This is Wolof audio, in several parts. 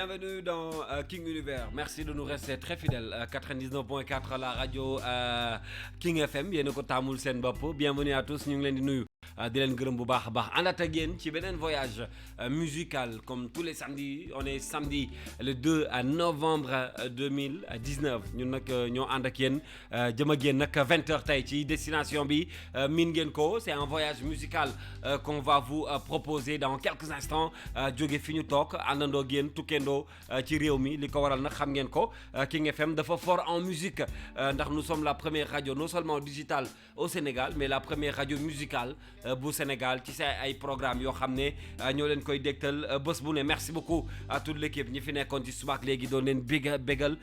Bienvenue dans King Univers. Merci de nous rester très fidèles. 99.4 la radio King FM. Yéen a ko taamul seen bopp. Bienvenue à tous. Ñu ngi leen di nuyu. Di leen gërëm bu baax a baax àndaat ak yéen ci beneen voyage musical comme tous les samedis. On est samedi le 2 novembre 2019 ñun nag ñoo ànd ak yéen jëm ak yéen nag 20h tey ci destination bi miin ngeen ko. C'est un voyage musical qu'on va vous proposer dans quelques instants. Jóge fi ñu toog àndandoo ak yéen tukkendoo ci réew mi li ko waral nag xam ngeen ko King FM dafa fort en musique ndax nous sommes la première radio non seulement digitale au Sénégal mais la première radio musicale bu Sénégal ci say ay programme yoo xam ne ñoo leen koy dégtal bés bu ne. Merci beaucoup à toute l'équipe ñi fi nekkoon ci suba ak léegi doon leen bégal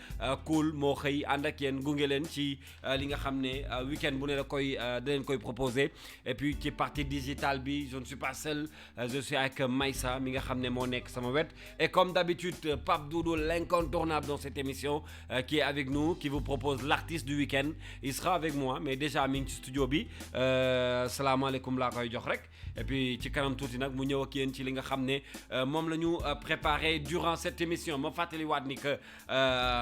cool moo xëy ànd ak yéen gunge leen ci li nga xam ne week-end bu ne da leen koy proposer. Et puis ci partie digitale bi je ne suis pas seul, je suis avec Maïssa mi nga xam ne moo nekk sama wet. Et comme d'habitude Pape Doudou, l'incontournable dans cette émission, qui est avec nous, qui vous propose l'artiste du week-end. Il sera avec moi mais déjà mi ngi ci studio bi. Salaamaaleykum laa koy jox rek. Et puis ci kanam tuuti nag mu ñëw ak yéen ci li nga xam ne moom la ñu préparé durant cette émission. Ma fàttaliwaat ni que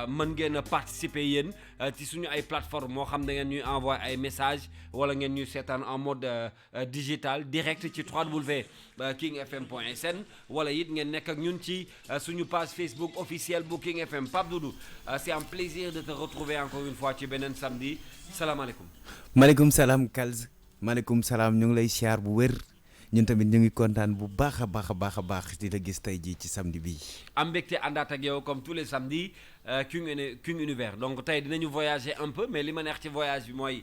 mën ngeen a participer yéen ci suñu ay plateformes moo xam da ngeen ñuy envoyer ay messages wala ngeen ñuy seetaan en mode digital direct ci www.kingfm.sn wala it ngeen nekk ak ñun ci suñu page Facebook officielle bu King FM. Pape Doudou, c'est un plaisir de te retrouver encore une fois ci beneen samedi. Salaamaaleykum. Maaleykum salaam Kalz. Maaleykum salaam ñu ngi lay siyaar bu wér ñun tamit ñu ngi kontaan bu baax a baax di la gis tey jii ci samedi bii. am mbégte àndaat ak yow comme tous les samedis King Univers. Donc tey dinañu voyager un peu mais li ma neex ci voyage bi mooy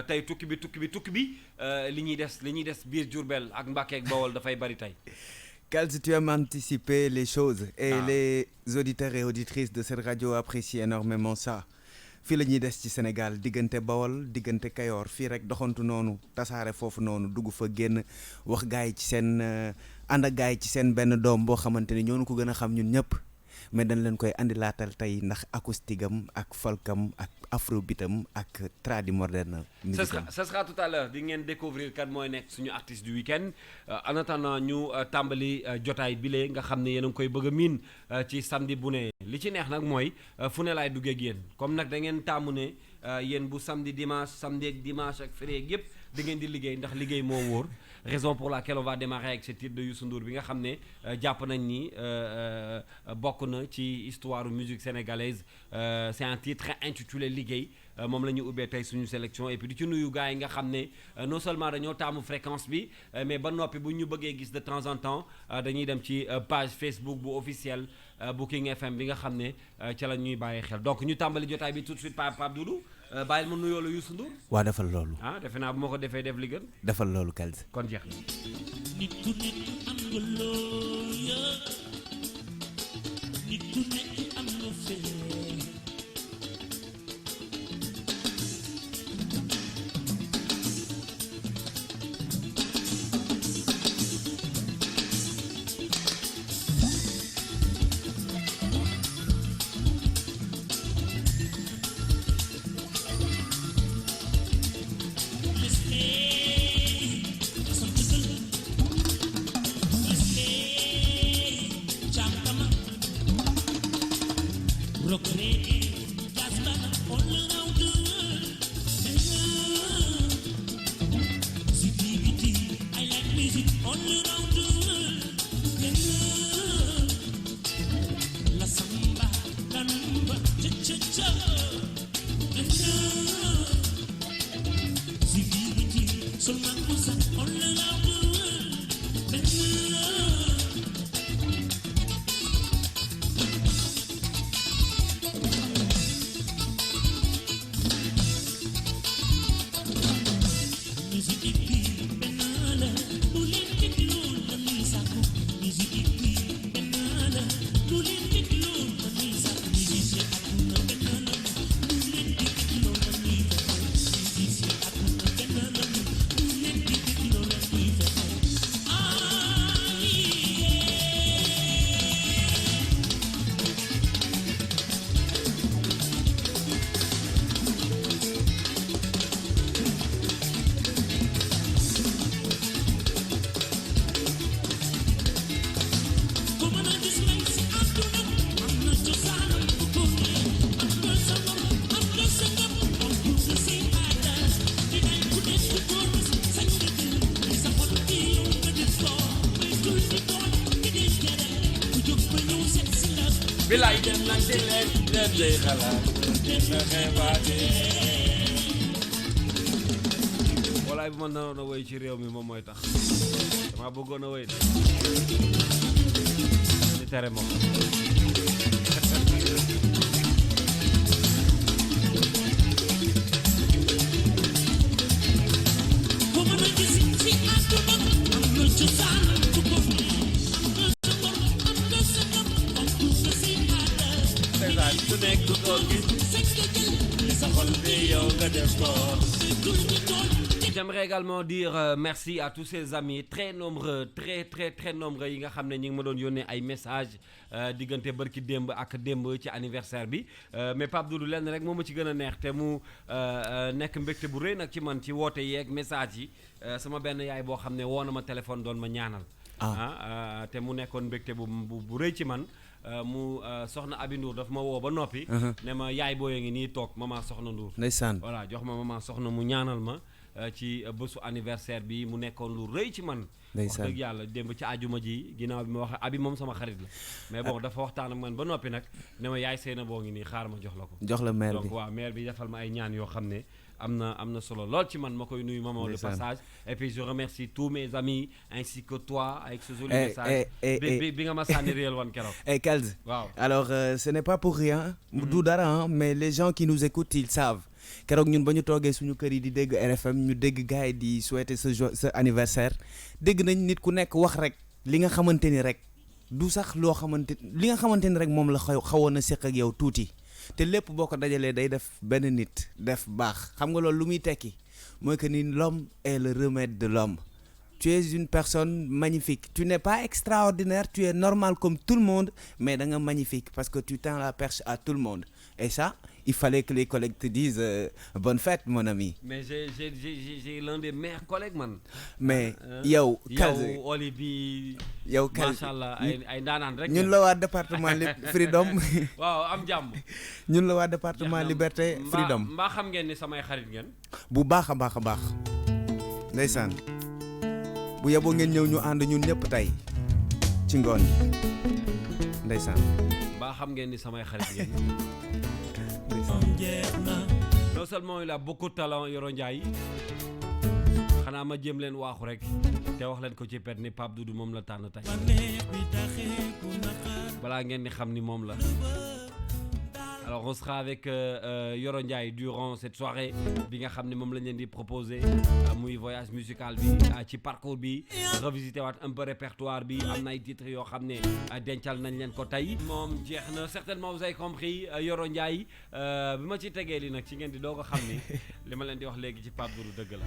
tey tukki bi li ñuy des biir Diourbel ak Mbacké ak Bawol dafay bari tey. Kalz, tu as anticipé les choses et les auditeurs et auditrices de cette radio apprécient énormément ça. fii la ñuy des ci Sénégal diggante Bawol diggante Kayoor fii rek doxantu noonu tasaare foofu noonu dugg fa génn wax gaay yi ci seen ànd ak gaay yi ci seen benn doom boo xamante ni ñoo ko gën a xam ñun ñëpp mais dañ leen koy andi laatal tey ndax acoustique am ak folkam ak afrobeatam ak tradi moderne. Ça sera tout à l'heure di ngeen découvrir kan mooy nekk suñu artiste du week-end. En attendant ñu tàmbali jotaay bile nga xam ne yéen a ngi koy bëgg a miin ci samedi bu ne. li ci neex nag mooy fu ne laay duggee ak yéen comme nag da ngeen tàmmu ne yéen bu samedi ak dimanche ak férié yëpp da ngeen di liggéey ndax liggéey moo wóor. Raison pour laquelle on va démarrer avec ce titre de Youssou Ndour bi nga xam ne jàpp nañ ni bokk na ci histoire musique sénégalaise. C'est un titre intitulé liggéey moom la ñu ubbee tey suñu sélection. Et puis di ci nuyu gars yi nga xam ne non seulement dañoo taamu fréquence bi mais ba noppi bu ñu bëggee gis de temps en temps dañuy dem ci page Facebook bu officiel bu King FM bi nga xam ne ca la ñuy bàyyi xel. Donc ñu tàmbali jotaay bi tout de suite Pape Doudou. bàyyil ma nuyoo la Youssou Ndour. waa defal loolu. defe naa bu ma ko defee def li gën. defal loolu Kalz. kon jeex na. nit ku nekk am nga loo yëg nit ku nekk am nga fee. bilaay dem nañ ci leen leen day xalaat dem na xeebaate walaay bu ma naroon a woy ci réew mi moom mooy tax dama bëggoon a woy de di tere moom J'aimerais également dire merci à tous ces amis très nombreux très nombreux yi nga xam ne ñi ngi ma doon yónnee ay message diggante barki démb ak démb ci anniversaire bi mais Pape Doudou lenn rek moo ma ci gën a neex te mu nekk mbégte bu rëy nag ci man ci woote yeeg message yi sama benn yaay boo xam ne woo na ma téléphone doon ma ñaanal te mu nekkoon mbégte bu rëy ci man mu soxna Abi Ndour daf ma woo ba noppi ne ma yaay booyee ngi nii toog maman soxna Ndour ndeysaan voilà jox ma maman soxna mu ñaanal ma ci bésu anniversaire bi mu nekkoon lu rëy ci man wax dëgg yàlla démb ci àjjuma ji ginnaaw bi ma wax Abi moom sama xarit la mais bon dafa waxtaan ak man ba noppi nag ne ma yaay Seyna boo ngi nii xaar ma jox la ko jox la maire bi donc waaw maire bi defal ma ay ñaan yoo xam ne am na solo lool ci man ma koy nuyu maman de passage et puis je remercie tous mes amis ainsi que toi avec ce joli message bi nga ma sànni réel wan keroog Kals waaw alors ce n'est pas pour rien du dara mais les gens qui nous écoutent ils savent keroog ñun ba ñu toogee suñu kër yi di dégg RFM ñu dégg gars yi di souhaiter sa anniversaire dégg nañ nit ku nekk wax rek li nga xamante ni rek du sax loo xamante li nga xamante ni rek moom la xawoon a séq ak yow tuuti te lépp boo ko dajalee day def benn nit def baax xam nga loolu lu muy tekki mooy que ni l'homme est le remède de l'homme tu es une personne magnifique tu n'es pas extraordinaire tu es normal comme tout le monde mais da nga magnifique parce que tu tends la perche à tout le monde et ça il fallait que les collègues te disent bonne fête mon ami. Mais j'ai l'un des meilleurs collègues man. mais yow. yow Oli bi. yow Kals macha allah ay ndaanaan rek. ñun la waa département Freedom. waaw am jàmm. ñun la waa département Liberté Freedom. mbaa xam ngeen ni samay xarit ngeen. bu baax a baax a baax. ndeysaan bu yeboo ngeen ñëw ñu ànd ñun ñëpp tey ci ngoon ndeysaan. mbaa xam ngeen ni samay xarit ngeen. non seulement il a beaucoup de talent Yoro Ndiaye xanaa ma jéem leen waaxu rek te wax leen ko ci pet ni Pape Doudou moom la tànn tey balaa ngeen di xam ni moom la. Alors on sera avec Yoro Ndiaye durant cette soirée bi nga xam ne moom lañ leen di proposer muy voyage musical bi ci parcours bi revisiter waat un peu répertoire bi am na ay titres yoo xam ne dencal nañ leen ko tey moom jeex na certainement vous avez compris Yoro Ndiaye bi ma ci tegee li nag ci ngeen di doo ko xam ni li ma leen di wax léegi ci Pape Doudou dëgg la.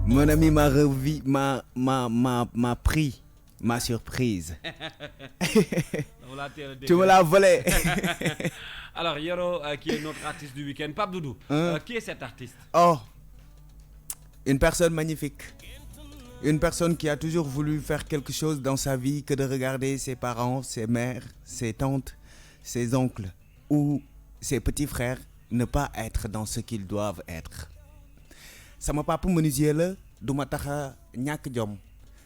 Mon ami m'a pris ma surprise. Tu me l'as volé. Alors Yoro qui est notre artiste du week-end, Pape Doudou, qui est cet artiste? Oh, une personne magnifique. Une personne qui a toujours voulu faire quelque chose dans sa vie que de regarder ses parents, ses mères, ses tantes, ses oncles ou ses petits frères ne pas être dans ce qu'ils doivent être. Sama papa menuisier la du ma tax a ñàkk jom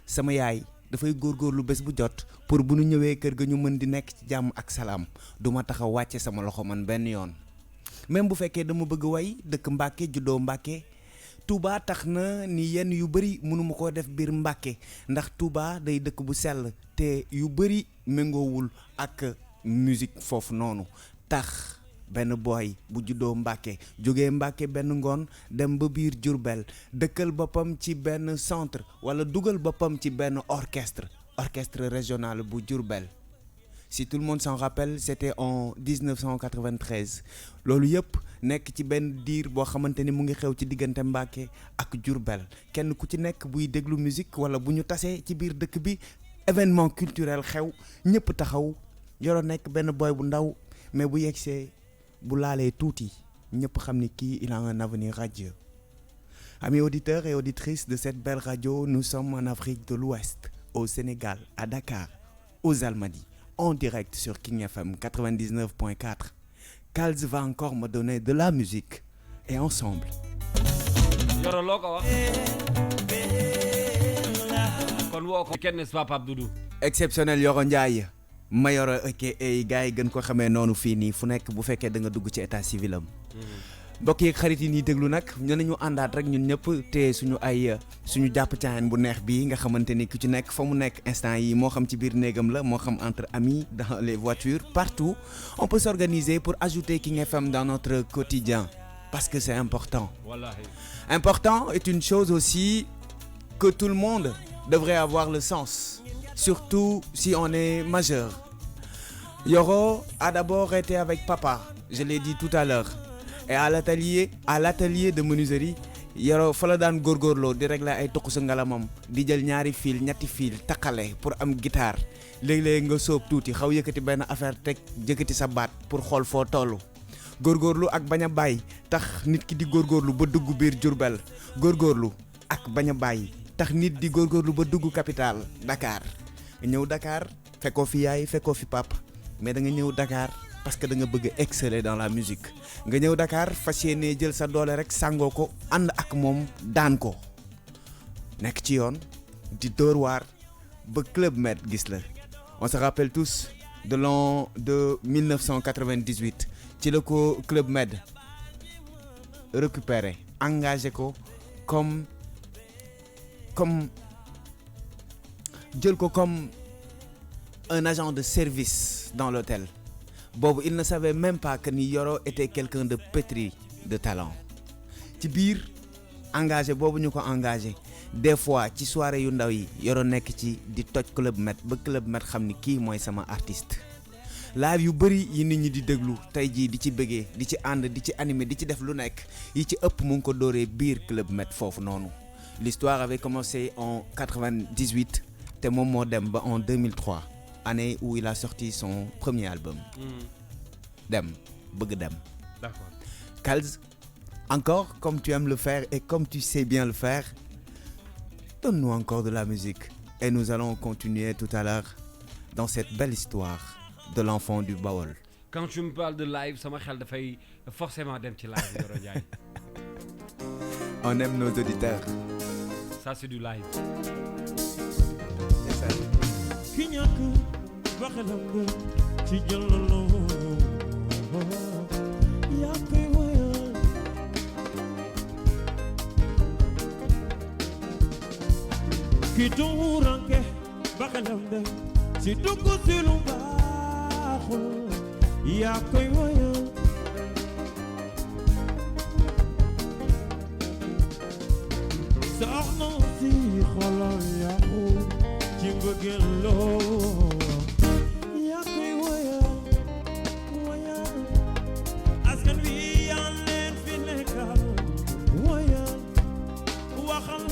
sama yaay dafay góorgóorlu bés bu jot pour bu ñu ñëwee kër ga ñu mën di nekk ci jàmm ak salaam du ma tax a wàcce sama loxo man benn yoon même bu fekkee dama bëgg way dëkk Mbàkke juddoo Mbàkke Touba tax na ni yenn yu bëri mënuma koo def biir Mbàkke ndax Touba day dëkk bu sell te yu bëri méngoowul ak musique foofu noonu tax benn boy bu juddoo Mbàkke jógee Mbàkke benn ngoon dem ba biir Diourbel dëkkal boppam ci benn centre wala dugal boppam ci benn orchestre régional bu Diourbel si tout le monde s'en rappelle c'était en 1993 loolu yëpp nekk ci benn diir boo xamante ni mu ngi xew ci diggante Mbàkke ak Diourbel kenn ku ci nekk buy déglu musique wala bu ñu tasee ci biir dëkk bi événement culturel xew ñëpp taxaw Yoro nekk benn boy bu ndaw mais bu yegsee bu laalee tuuti ñëpp xam ni kii il a un avenir radieux. Amis auditeurs et auditrices de cette belle radio, nous sommes en Afrique de l'Ouest, au Sénégal, à Dakar, aux Almadies, en direct sur King FM 99.4. Kals va encore me donner de la musique et ensemble. Yoro loo ko wax kon woo ko kenn n'est-ce pas Pape Doudou. Exceptionnel Yoro Ndiaye. Mayoro aka gars yi gën ko xamee noonu fii nii fu nekk bu fekkee da nga dugg ci état civil am. mbokk yeeg xarit yi ñuy déglu nag ñu nañu àndaat rek ñun ñëpp te suñu jàpp caayan bu neex bii nga xamante ni ku ci nekk fa mu nekk instant yi moo xam ci biir néegam la moo xam entre amis dans les voitures partout on peut s'organiser pour ajouter King FM dans notre quotidien parce que c'est important. Wallahi. Important est une chose aussi que tout le monde devrait avoir le sens, surtout si on est majeur. Yoro a d'abord été avec papa, je l'ai dit tout à l'heure. Et à l'atelier de menuiserie, Yoro fa la daan góorgóorloo di régler ay toq sa ngalamam di jël ñaari fil ñetti fil takkale pour am guitare léeg-léeg nga sóob tuuti xaw yëkkati benn affaire teg jëkkati sa baat pour xool foo tollu. góorgóorlu ak bañ a bàyyi tax nit ki di góorgóorlu ba dugg biir Diourbel góorgóorlu ak bañ a bàyyi tax nit di góorgóorlu ba dugg capitale Dakar nga ñëw Dakar fekkoo fi yaay fekkoo fi papa mais da nga ñëw Dakar parce que da nga bëgg exceller dans la musique nga ñëw Dakar fas yéenee jël sa doole rek sàngoo ko ànd ak moom daan ko nekk ci yoon di dóor waar ba Club Med gis la on se rappelle tous de l'an de 1998 ci la ko Club Med récupéré engagé ko comme jël ko comme un agent de service dans l'hôtel boobu il ne savait même pas que ni Yoro était quelqu'un de pétri de talent ci biir engagé boobu ñu ko engagé des fois ci soirée yu ndaw yi Yoro nekk ci di toj Club Med ba Club Med xam ni kii mooy sama artiste live yu bëri yi nit ñi di déglu tey jii di ci bëggee di ci ànd di ci animé di ci def lu nekk yi ci ëpp mu ngi ko dooree biir Club Med foofu noonu l'histoire avait commencé en 98 te moom moo dem ba en 2003 année où il a sorti son premier album Dem bëgg dem. D'accord. Kals, encore comme tu aimes le faire et comme tu sais bien le faire, donne-nous encore de la musique et nous allons continuer tout à l'heure dans cette belle histoire de l'enfant du Baol. Quand tu me parles de live sama xel dafay forcément dem ci live Yoro Ndiaye. On aime nos auditeurs. Ça c'est du live. C'est ça. ki ñàkk baxalam nga ci jëllaloo yaa koy woyal ki tumuranke baxalam nga ci dugg ci lu baaxul yaa koy woyal soxna si xolal yàqu ci mbëggeel loo yaa koy woyal woyal askan wi yaa leen fi nekkal woyal waxal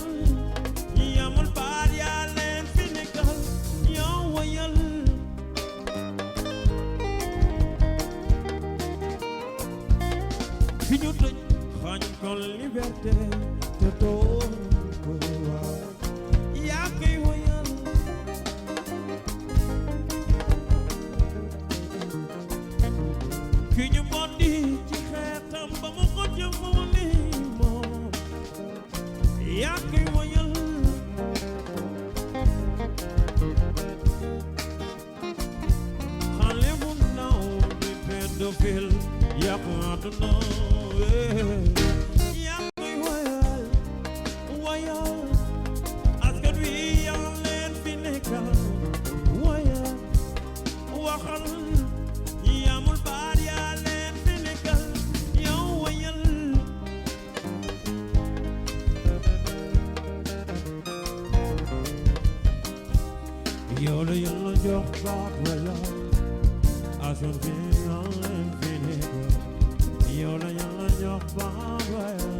ñi amul baat yaa leen fi nekkal yaa woyal fi ñu tëj xañ ko liberté te doon ko waaw yaa koy woyal ki ñu bondi ci xeetam ba mu ko jëmoo ni moom yaa koy woyal xale bu ndaw di pédophile yàqu àdduna yaa koy woyal woyal askan wi yaa leen fi nekkal woyal waxal ñi amul baat yaa leen fi nekkal yow woyal yow la yàlla jox baat wala askan wi yaa leen fi nekkal yow la yàlla jox baat wala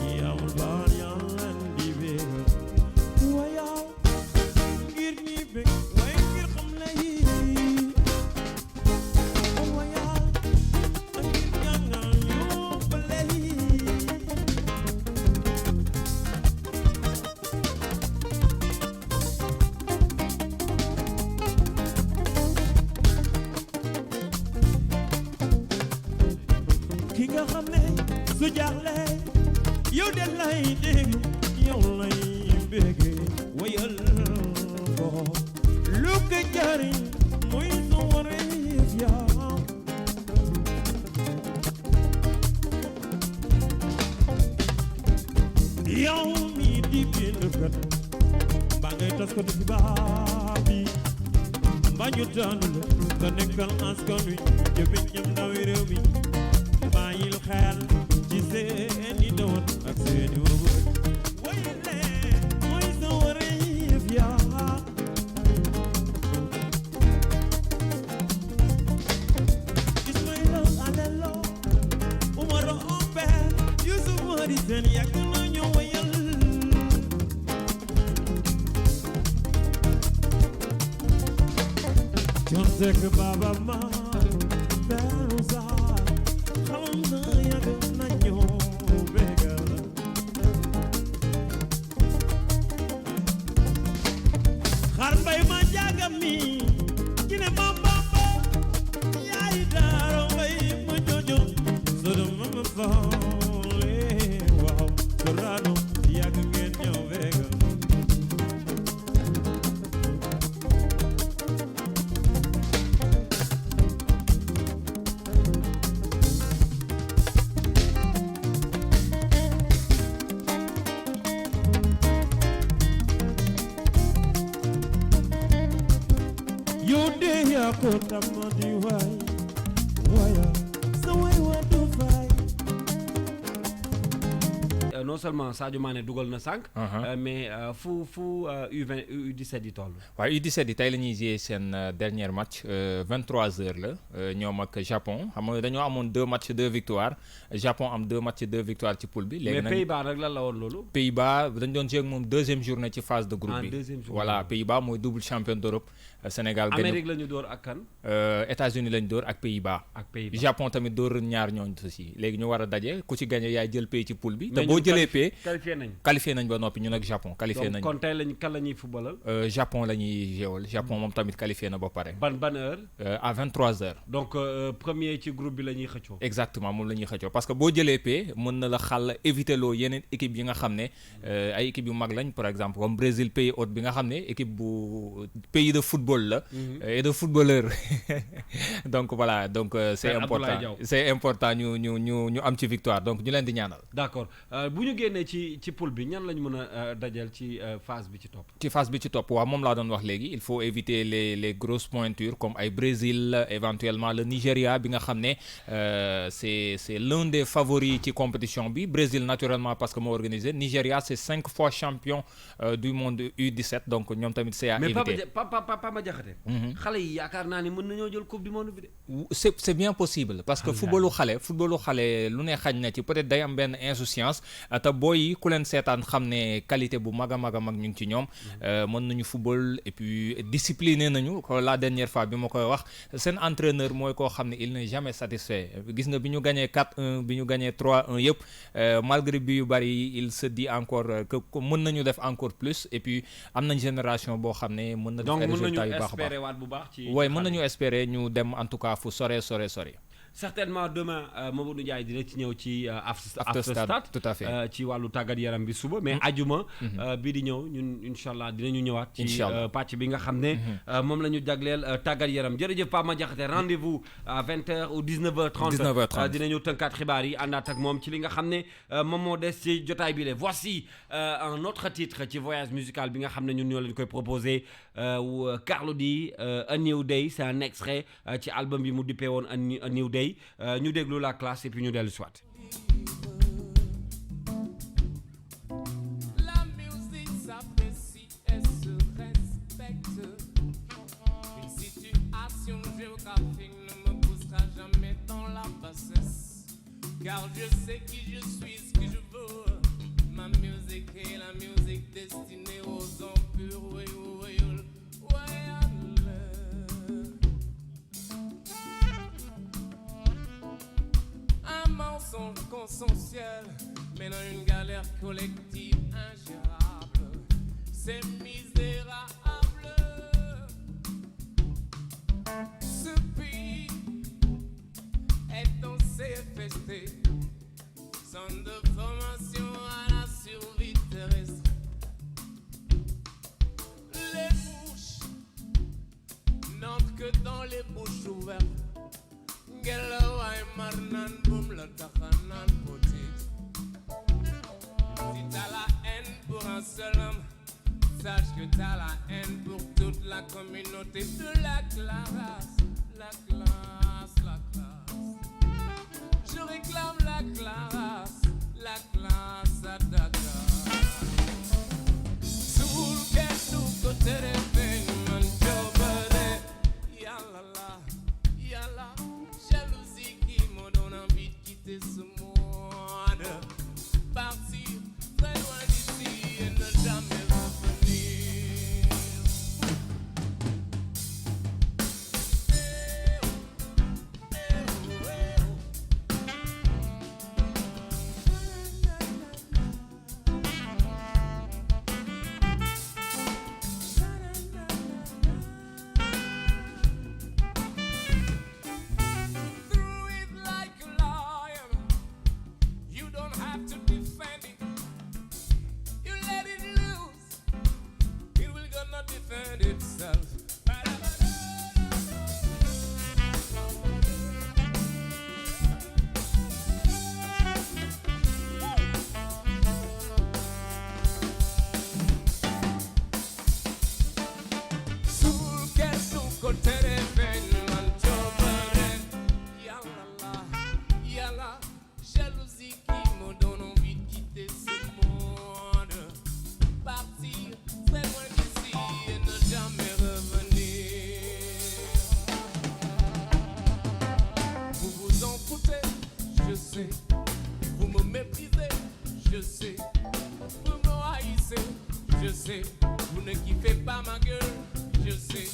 ñi amul baat yaa leen di bégal woyal ngir ñi bég waaye ngir xam la yi woyal ngir ñaanal yóbbale yi ki nga xam ne su jaaxle yow de lay déglu yow lay bége woyal ko lu ko jariñ muy di bindkat mbaa ngay taskatu xibaar bi mbaa ñu tànn la nga nekkal askan wi jëfiñ ñam ndawi réew mi bàyyil xel ci seeni doon ak seeni wëwër way leen mooy sa wareef yaa Ismaïla Alelo Umar Ombel Yusuf Mari seen yàgg nañu wayal John Seck Baba Ma Berusa xam na yàgg nañu bégal xar mbay ma jaaga mi ci ne ma bamba yaay daaro mbay ma jojo sodo ma ma faale waaw Sorano yàgg ngeen ñëw bégal yow de yaa ko tama di waay waaya sa waay waa du faay non seulement Sadio Mané dugal na sànq. mais fu U20 U17 yi toll. waaw U17 yi tey la ñuy jouer seen dernier match 23h la ñoom ak Japon xam nga dañoo amoon 2 matchs 2 victoires Japon am 2 matchs 2 victoires ci poule bi. léegi nag mais Pays-Bas nag lan la woon loolu. Pays-Bas dañ doon jouer ak moom deuxième journée ci phase de groupe bi. deuxième journée voilà Pays-Bas mooy double champion d'Europe. Sénégal gagné Amérique la ñu door ak kan. États-Unis la ñu door ak Pays-Bas. ak Pays-Bas Japon tamit door ñaar ñooñu aussi léegi ñu war a daje ku ci gagné yaay jël pays ci poule bi. te boo jëlee pays qualifié nañ ba noppi ñun ak Japon qualifié nañ. kon tey kan la ñuy footballal. Japon la ñuy jéewal Japon moom tamit qualifié na ba pare. ban heure. à 23h. donc premier ci groupe bi la ñuy xëccoo. exactement moom la ñuy xëccoo parce que boo jëlee pays mën na la xàll éviter loo yeneen équipe yi nga xam ne ay équipe yu mag lañ par exemple comme Brésil pays hôte bi nga xam ne équipe bu pays de football la. et de footballeur donc voilà donc c'est important ñu am ci victoire donc ñu leen di ñaanal. d'accord bu ñu génnee ci poule bi ñan lañ mën a dajal ci phase bi ci topp. ci phase bi ci topp waaw moom laa doon wax léegi il faut éviter les grosses pointures comme ay Brésil éventuellement le Nigeria bi nga xam ne c'est l'un des favoris ci compétition bi Brésil naturellement parce que moo organisé Nigeria c'est 5 fois champion du monde U17 donc ñoom tamit c'est à éviter. mais Papa Diakhaté. xale yi yaakaar naa ni mën nañoo jël coupe du monde bi de. c'est bien possible parce que footballu xale lu ne xañ na ci peut-être day am benn insouciance te booy yi ku leen seetaan xam ne qualité bu mag a mag ñu ngi ci ñoom mën nañu football et puis discipliné nañu la dernière fois bi ma koy wax seen entraîneur mooy koo xam ne il n'est jamais satisfait gis nga bi ñu gagné 4-1 bi ñu gagné 3-1 yëpp malgré bi yu bari il se dit encore que mën nañu def encore plus et puis am nañ génération boo xam ne mën na def ay résultats yu baax a baax waaye mën nañu espérer ñu dem en tout cas fu sore certainement demain Mamadou Ndiaye dina ci ñëw ci after stade tout à fait ci wàllu tàggat yaram bi suba mais ajuma bii di ñëw ñun incha allah dinañu ñëwaat ci pàcc bi nga xam ne moom la ñu jagleel tàggat yaram jërëjëf Pape Madiakhaté rendez-vous à 20h ou 19h30 dinañu tënkaat xibaar yi àndaat ak moom ci li nga xam ne moom moo des ci jotaay bi le voici un autre titre ci voyage musical bi nga xam ne ñun ñoo leen koy proposé Carlou D A New Day c'est un extrait ci album bi mu dippee woon A New Day ñu déglu la classe et puis ñu dellu soit. La musique s'apprécie et se respecte. Une situation géographique ne me poussera jamais dans la bassesse. Car je sais qui je suis, ce que je veux. Ma musique est la musique destinée aux impurs. Un mensonge consensuel mène à une galère collective ingérable. C'est misérable. Ce pays est en CFST, centre de formation à la survie terrestre. Les bouches n'entrent que dans les bouches ouvertes. Gelawai marnan boum la takhanan potit. Si t'as la haine pour un seul homme. Sache que t'as la haine pour toute la communauté de la classe. La classe, la classe. Je réclame la classe à Dakar. Sous le quai, tout côté des peines, man, jobade. Yalala, yala, jalousie qui me donne envie de quitter ce monde. Partir très loin d'ici et ne jamais revenir. Through it like a lion, you don't have to defend it. You let it loose, it will gonna defend itself. Sul che su côté des peines, man, jobade. Yalala, yala, jalousie qui me donne envie de quitter ce monde. Partir très loin d'ici et ne jamais revenir. Vous vous en foutez, je sais. Vous me méprisez, je sais. Vous me haïssez, je sais. Vous ne kiffez pas ma gueule, je sais.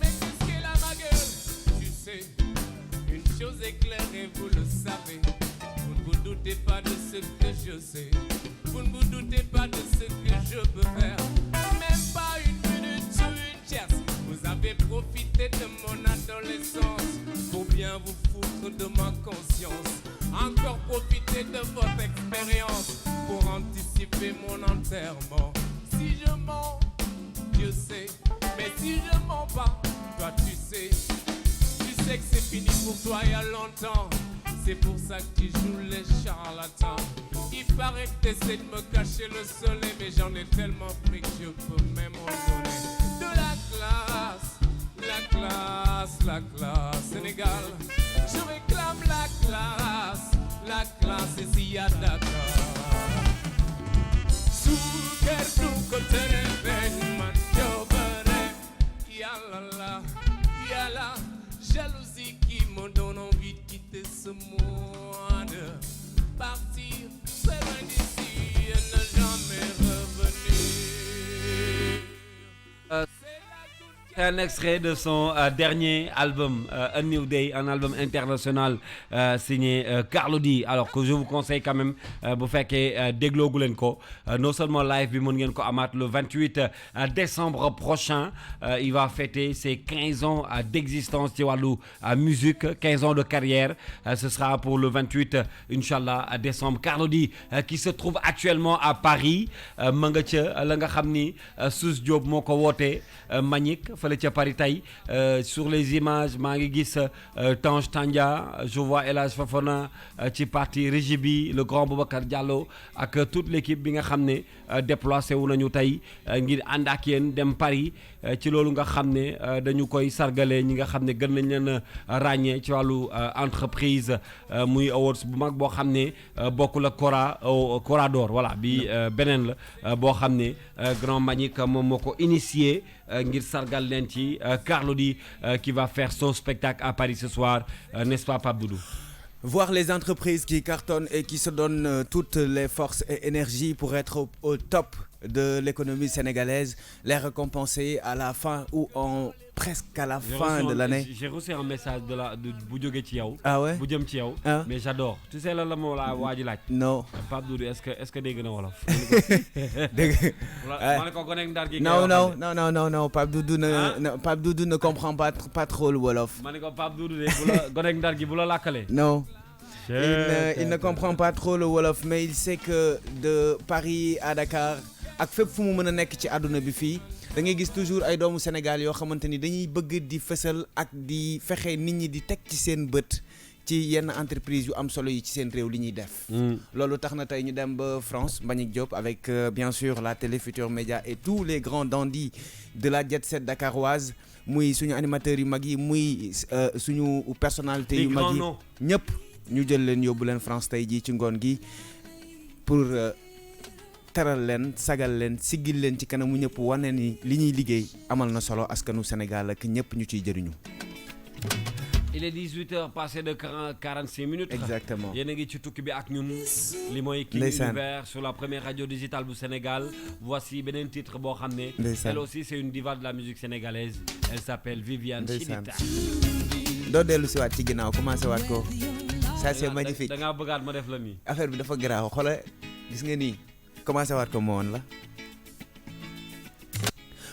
Mais qu'est-ce qu'elle a ma gueule, tu sais. Une chose est claire et vous le savez. Vous ne vous doutez pas de ce que je sais. Vous ne vous doutez pas de ce que je peux faire. Même pas une minute ou une tierce. Vous avez profité de mon adolescence pour bien vous foutre de ma conscience. Encore profiter de votre expérience pour anticiper mon enterrement. Si je mens, je sais. Mais si je mens pas, toi tu sais. Tu sais que c'est fini pour toi il y a longtemps. C'est pour ça que tu joues les charlatans. Il paraît que t'essaies de me cacher le soleil, mais j'en ai tellement pris que je peux même en donner. De la classe, la classe, la classe. Sénégal, je réclame la classe ici à Dakar. Sous quel côté des peines, man, jobade. Yalala, yala, jalousie qui me donne envie de quitter ce monde. Partir très loin d'ici et ne jamais revenir. C'est un extrait de son dernier album, A New Day, un album international signé Carlou D. Alors que je vous conseille quand même, bu fekkee dégloogu leen ko, non seulement live bi mën ngeen ko amaat le 28 décembre prochain. Il va fêter ses 15 ans d'existence ci wàllu musique, 15 ans de carrière. Ce sera pour le 28 Inch'Allah décembre. Carlou D qui se trouve actuellement à Paris, ma nga ca la nga xam ni Sous Diop moo ko woote Manick fële ca Paris tey. Sur les images maa ngi gis Tange Tandia, je vois El Hadj Fofana ci parti régie bi, le grand Boubacar Diallo ak toute l'équipe bi nga xam ne déplacé wu nañu tey ngir ànd ak yéen dem Paris ci loolu nga xam ne dañu koy sargale ñi nga xam ne gën nañ leen ràññee ci wàllu entreprise muy awards bu mag boo xam ne bokkul ak Cora d'or voilà bi beneen la boo xam ne grand Manick moom moo ko initié ngir sargal leen ci Carlou D qui va faire son spectacle à Paris ce soir, n'est-ce pas Pape Doudou? Voir les entreprises qui cartonnent et qui se donnent toutes les forces et énergies pour être au top de l'économie sénégalaise, les récompenser à la fin ou presque à la fin de l'année. J'ai reçu un message bu jóge ci yow. Ah ouais? Bu jëm ci yow. Ah. Mais j'adore. Tu sais lan la moo la waa ji laaj. Non. Pape Doudou est-ce que dégg na wolof? Dégg. Ma ne ko gonek Ndar gi. Non, Pape Doudou ne comprend pas trop le wolof. Ma ne ko Pape Doudou de bu la gonek Ndar gi bu la làkkalee. Non. Il ne comprend pas trop le wolof, mais il sait que de Paris à Dakar ak fépp fu mu mën a nekk ci àdduna bi fii da ngay gis toujours ay doomu Sénégal yoo xamante ni dañuy bëgg di fësal ak di fexe nit ñi di teg ci seen bët ci yenn entreprise yu am solo yi ci seen réew li ñuy def. loolu tax na tey ñu dem ba France Mbagnick Diop avec bien sûr la Télé Futurs Médias et tous les grands dandys de la jet set dakaroise muy suñu animateurs yu mag yi muy suñu personnalité yu mag yi ñëpp ñu jël leen yóbbu leen France tey jii ci ngoon gi pour teral leen sagal leen siggil leen ci kanamu ñëpp wane ni li ñuy liggéey amal na solo askanu Sénégal ak ñëpp ñu ciy jëriñu. Il est 18h passé de 46 minutes. Exactement. yéen a ngi ci tukki bi ak ñun li mooy King Univers sur la première radio digitale du Sénégal. Voici beneen titre boo xam ne elle aussi c'est une diva de la musique sénégalaise. Elle s'appelle Viviane Chidita. doo dellu si waat ci ginnaaw commencé waat ko ça c'est magnifique. da ngaa bëggaat ma def la nii. affaire bi dafa garaaw xoolal gis nga nii commencé waat ko moon la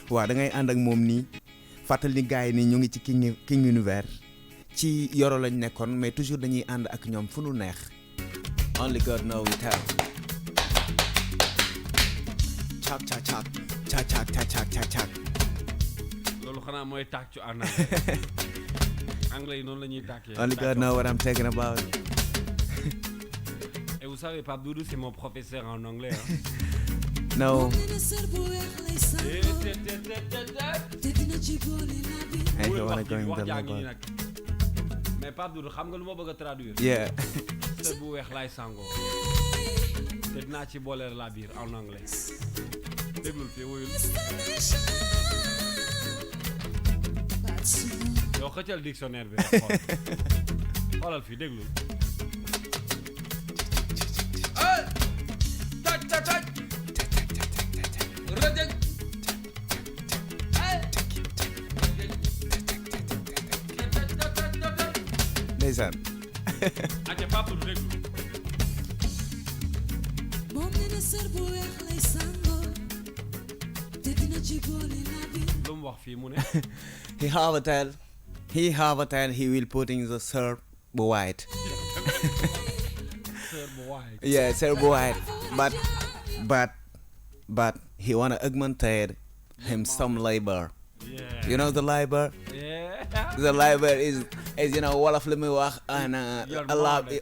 waaw da ngay ànd ak moom nii fàttali ni gars yi nii ñu ngi ci King Univers ci Yoro lañ nekkoon mais toujours dañuy ànd ak ñoom fu nu neex. Only God knows we tell. Chak chak chak chak chak chak chak chak. loolu xanaa mooy tàccu en anglais yi noonu la ñuy tàccee. Only God knows what I'm talking about. Et vous savez Pape Doudou c'est mon professeur en anglais hein. No. I don't want to go in the level. mais Pape Doudou xam nga lu ma bëgg a traduire. Yeah. sër bu weex laay sangoo. te dinaa ci boole la biir en anglais. déglul fii wuyul. yow xëccal dictionnaire bi rek xool. xoolal fii déglul. Ndeysaan. ate Pape Doudou déglu. lu mu wax fii mu ne. He have a tell he will put in the serve white. sër bu waay. Yeah, serve white. But he wanna augment him some labor. Yeah. You know the labor? Yeah. The labor is you know wolof li muy wax and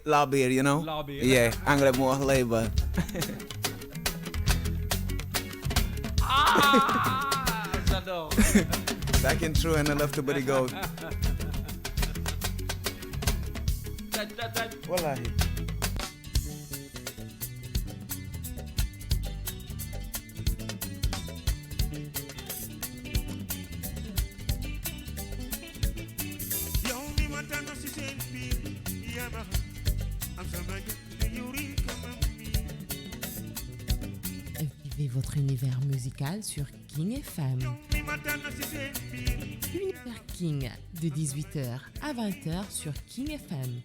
labor, you know? Labor. Yeah, anglais mu wax labor. J'adore. Back in true and I love to body go. Wallahi. Vivez votre univers musical sur King FM. Univers King de 18h à 20h sur King FM.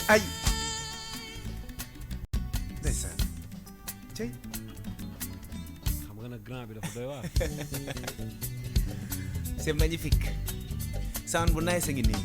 Ay. Ndeysaan. Cey. xam nga nag grand bi dafa doy waar. C'est magnifique. Sound bu nice a ngi nii.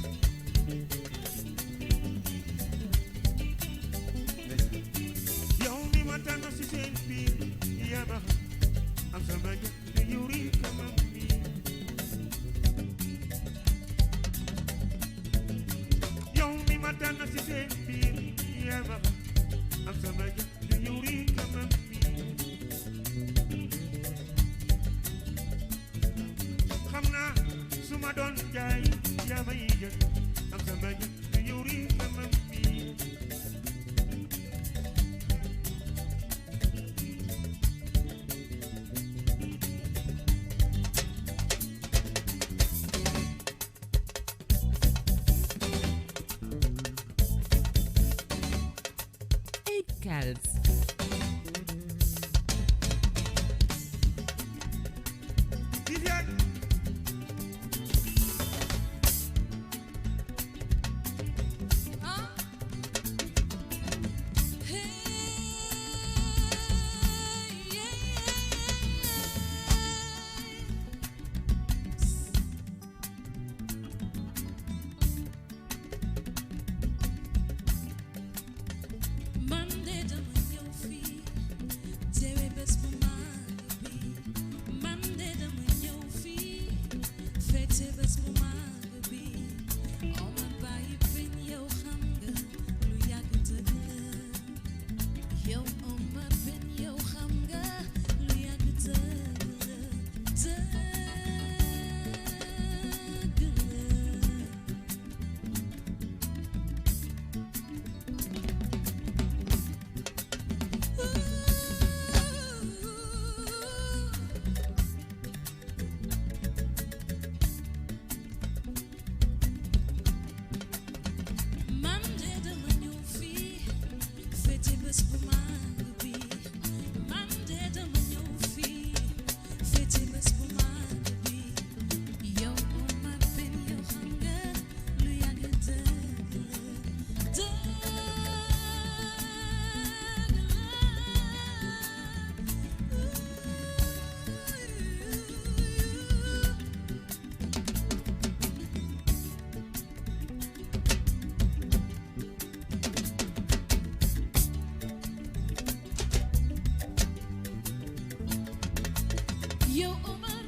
yow Omar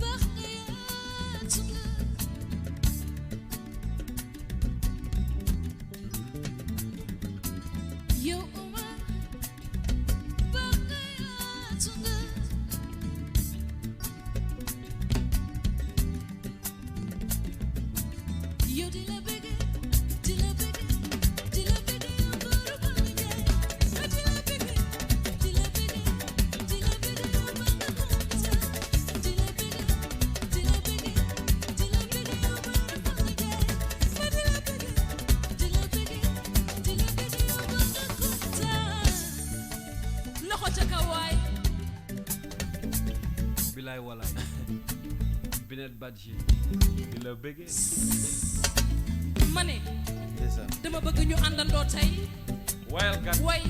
baax nga yaatu nga yow Omar baax nga yaatu nga yow di la bëgg di la bëgg di la bëgg yow góor ba nga jaay ma di la bëgg di la bëgg di la bëgg yow ba nga kontaan di la bëgg di la bëgg di la bëgg yow góor ba nga jaay ma di la bëgg di la bëgg di la bëgg yow ba nga kontaan loxo ca kaw waay bilaay walaay Binet Badji di la bëggee ma ne c'est ça dama bëgg ñu àndandoo tey wayal kat way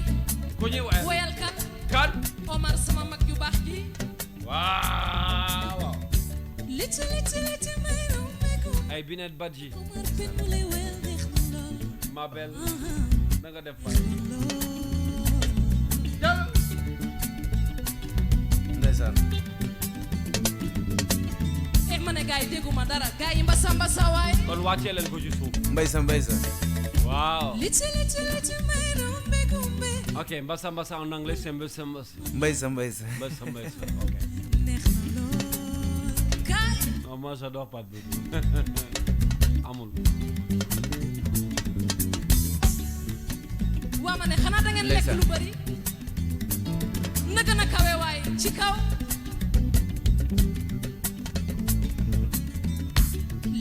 ku ñuy wayal woyal kat kat Omar sama mag yu baax ji waaw liti liti liti may rombeeku ay Binet Badji Omar fen mu lay woyal neex na lool ma belle na nga def fay ndeysaan ma ne gars yi dégguma dara gars yi mbasa mbasa waay kon wàccee leen ko ci suuf mbay sa waaw liti liti liti may rombeeku mbe ok mbasa mbasa en anglais c'est mbasa mbasa mbay sa mbasa mbasa ok neex na lool kaay non moi j'adore pas de amul waa ma ne xanaa da ngeen lekk lu bari na gën a kawe waay ci kaw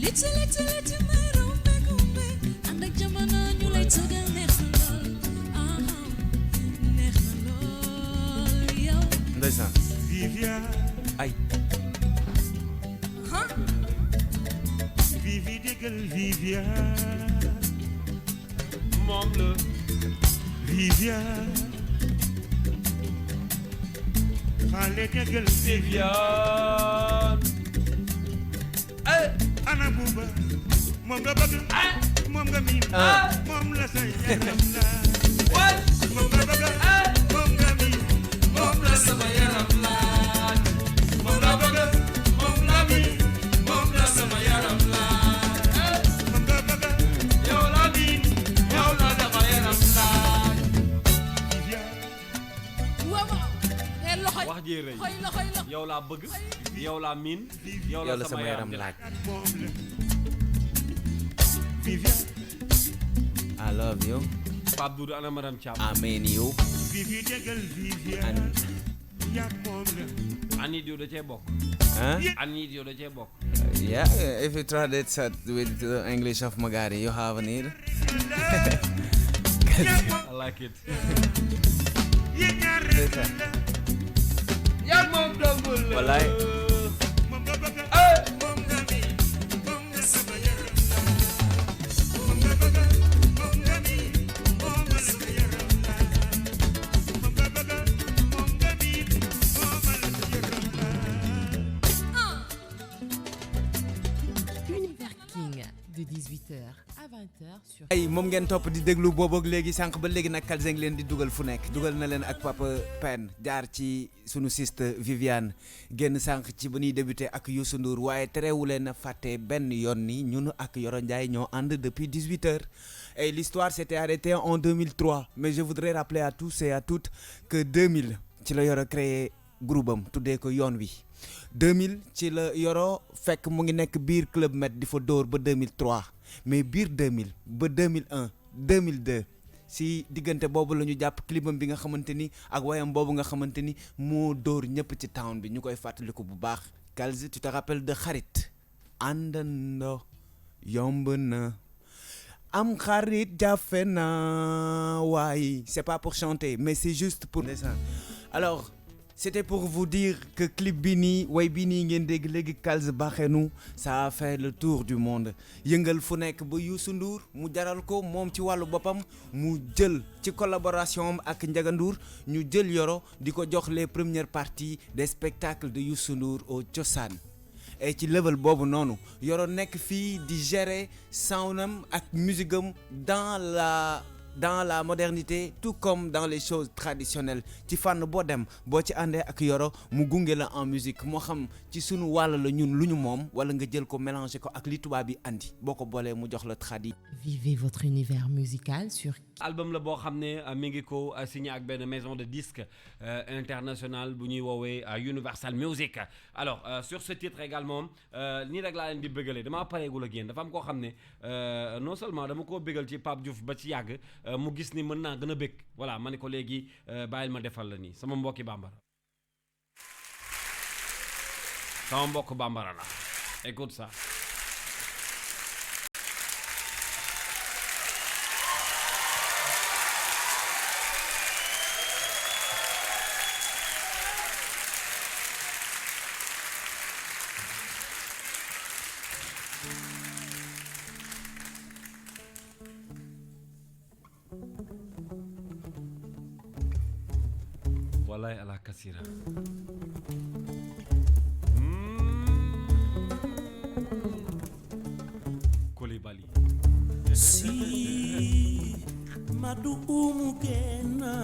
liti liti liti may rombeeku mbe ànd ak jamono ñu lay tëggal neex na lool neex na lool yow ndeysaan Viviane, ay huh? Vivi déggal Viviane, moom la Viviane, xale déggal Viviane eh ana buuba moom nga bëgg moom nga miin moom la sa yaram la moom nga bëgg moom nga miin moom la sama yaram la moom nga bëgg moom nga miin moom la sama yaram la moom nga bëgg yow la miin yow la sama yaram la waaw waaw loxoy wax ji rëy loxoy loxoy yow laa bëgg yow laa miin yow la sama yaram laaj moom la Viviane I love you Pape Doudou ana madame Thiam I mean you Vivi déggal Viviane yak moom la Anit yow da cee bokk huh? Anit yow da cee bokk Yeah, if you try that set with the English of Magari, you have an ear. I like it yéen ñaar rek la yaa moom dongul la Wallaay. moom nga bëgg moom nga miin moom la sama yaram la moom nga bëgg moom nga miin moom la sama yaram la moom nga bëgg moom nga miin moom la sama yaram la Univers King de 18h à 20h sur ay moom ngeen topp di déglu boobu ak léegi sànq ba léegi nag Kalzeng leen di dugal fu nekk dugal na leen ak Papa Pen jaar ci sunu siste Viviane génn sànq ci ba ñuy débuté ak Youssou Ndour waaye terewu leen a fàtte benn yoon ni ñun ak Yoro Ndiaye ñoo ànd depuis 18h et l'histoire s'était arrêtée en 2003 mais je voudrais rappeler à tous et à toutes que 2000 ci la Yoro créé groupe am tuddee ko yoon wi 2000 ci la Yoro fekk mu ngi nekk biir Club Med di fa dóor ba 2003 mais biir 2000 ba 2001 2002 si diggante boobu la ñu jàpp clipam bi nga xamante ni ak wayam boobu nga xamante ni moo dóor ñëpp ci town bi ñu koy fàttaliku bu baax. Kalzi, tu te rappelles de xarit àndandoo yomb na am xarit jafe na waaye c'est pas pour chanter mais c'est juste pour descendre. Alors c'était pour vous dire que clip bi nii way bi nii ngeen dégg léegi Kalz Baxenu ça a fait le tour du monde yëngal fu nekk ba Youssou Ndour mu jaral ko moom ci wàllu boppam mu jël ci collaboration am ak Ndiaga Ndour ñu jël Yoro di ko jox les premières parties des spectacles de Youssou Ndour au Cosaan et ci level boobu noonu Yoro nekk fii di gérer soundam ak musique am dans la dans la modernité tout comme dans les choses traditionnelles ci fànn boo dem boo ci àndee ak Yoro mu gunge la en musique moo xam ci sunu wàll la ñun lu ñu moom wala nga jël ko mélanger ko ak li tubaab bi andi boo ko boolee mu jox la tradi. Vivez votre univers musical sur album la boo xam ne mi ngi ko signé ak benn maison de disque internationale bu ñuy woowee Universal Music. Alors sur ce titre également nii rek laa leen di bëggalee damaa pareegul ak yéen dafa am koo xam ne non seulement dama koo bëggal ci Pape Diouf ba ci yàgg mu gis ni mën naa gën a bëgg voilà ma ne ko léegi bàyyil ma defal la nii sama mbokki bambara la écoute ça. Wallahi ala kasira. Coulibaly. Si madu umugena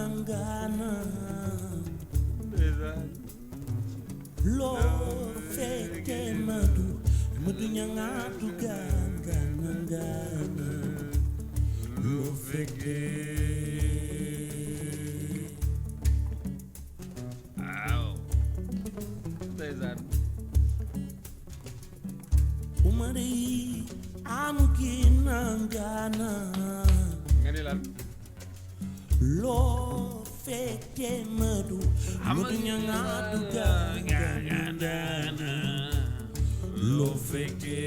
lo feke madu nyangatu ganga lo feke umari amuginangana ngani lan lo feke madu nyangatu ganga lo feke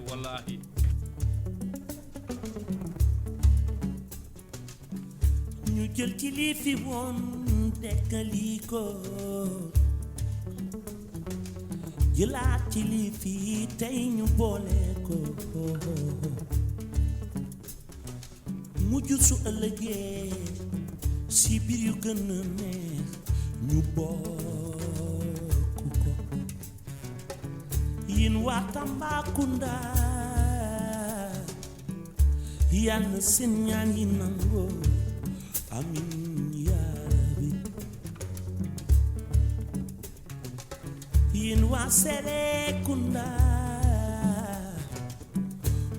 wallahi ñu jël ci li fi woon dekkali ko jëlaat ci li fi tey ñu boole ko mujj su ëllëgee si biir yu gën a neex ñu bokk ko yéen waa Tambacounda yal na seen ñaan yi nangoo amin yaa rabbi yéen waa Serekunda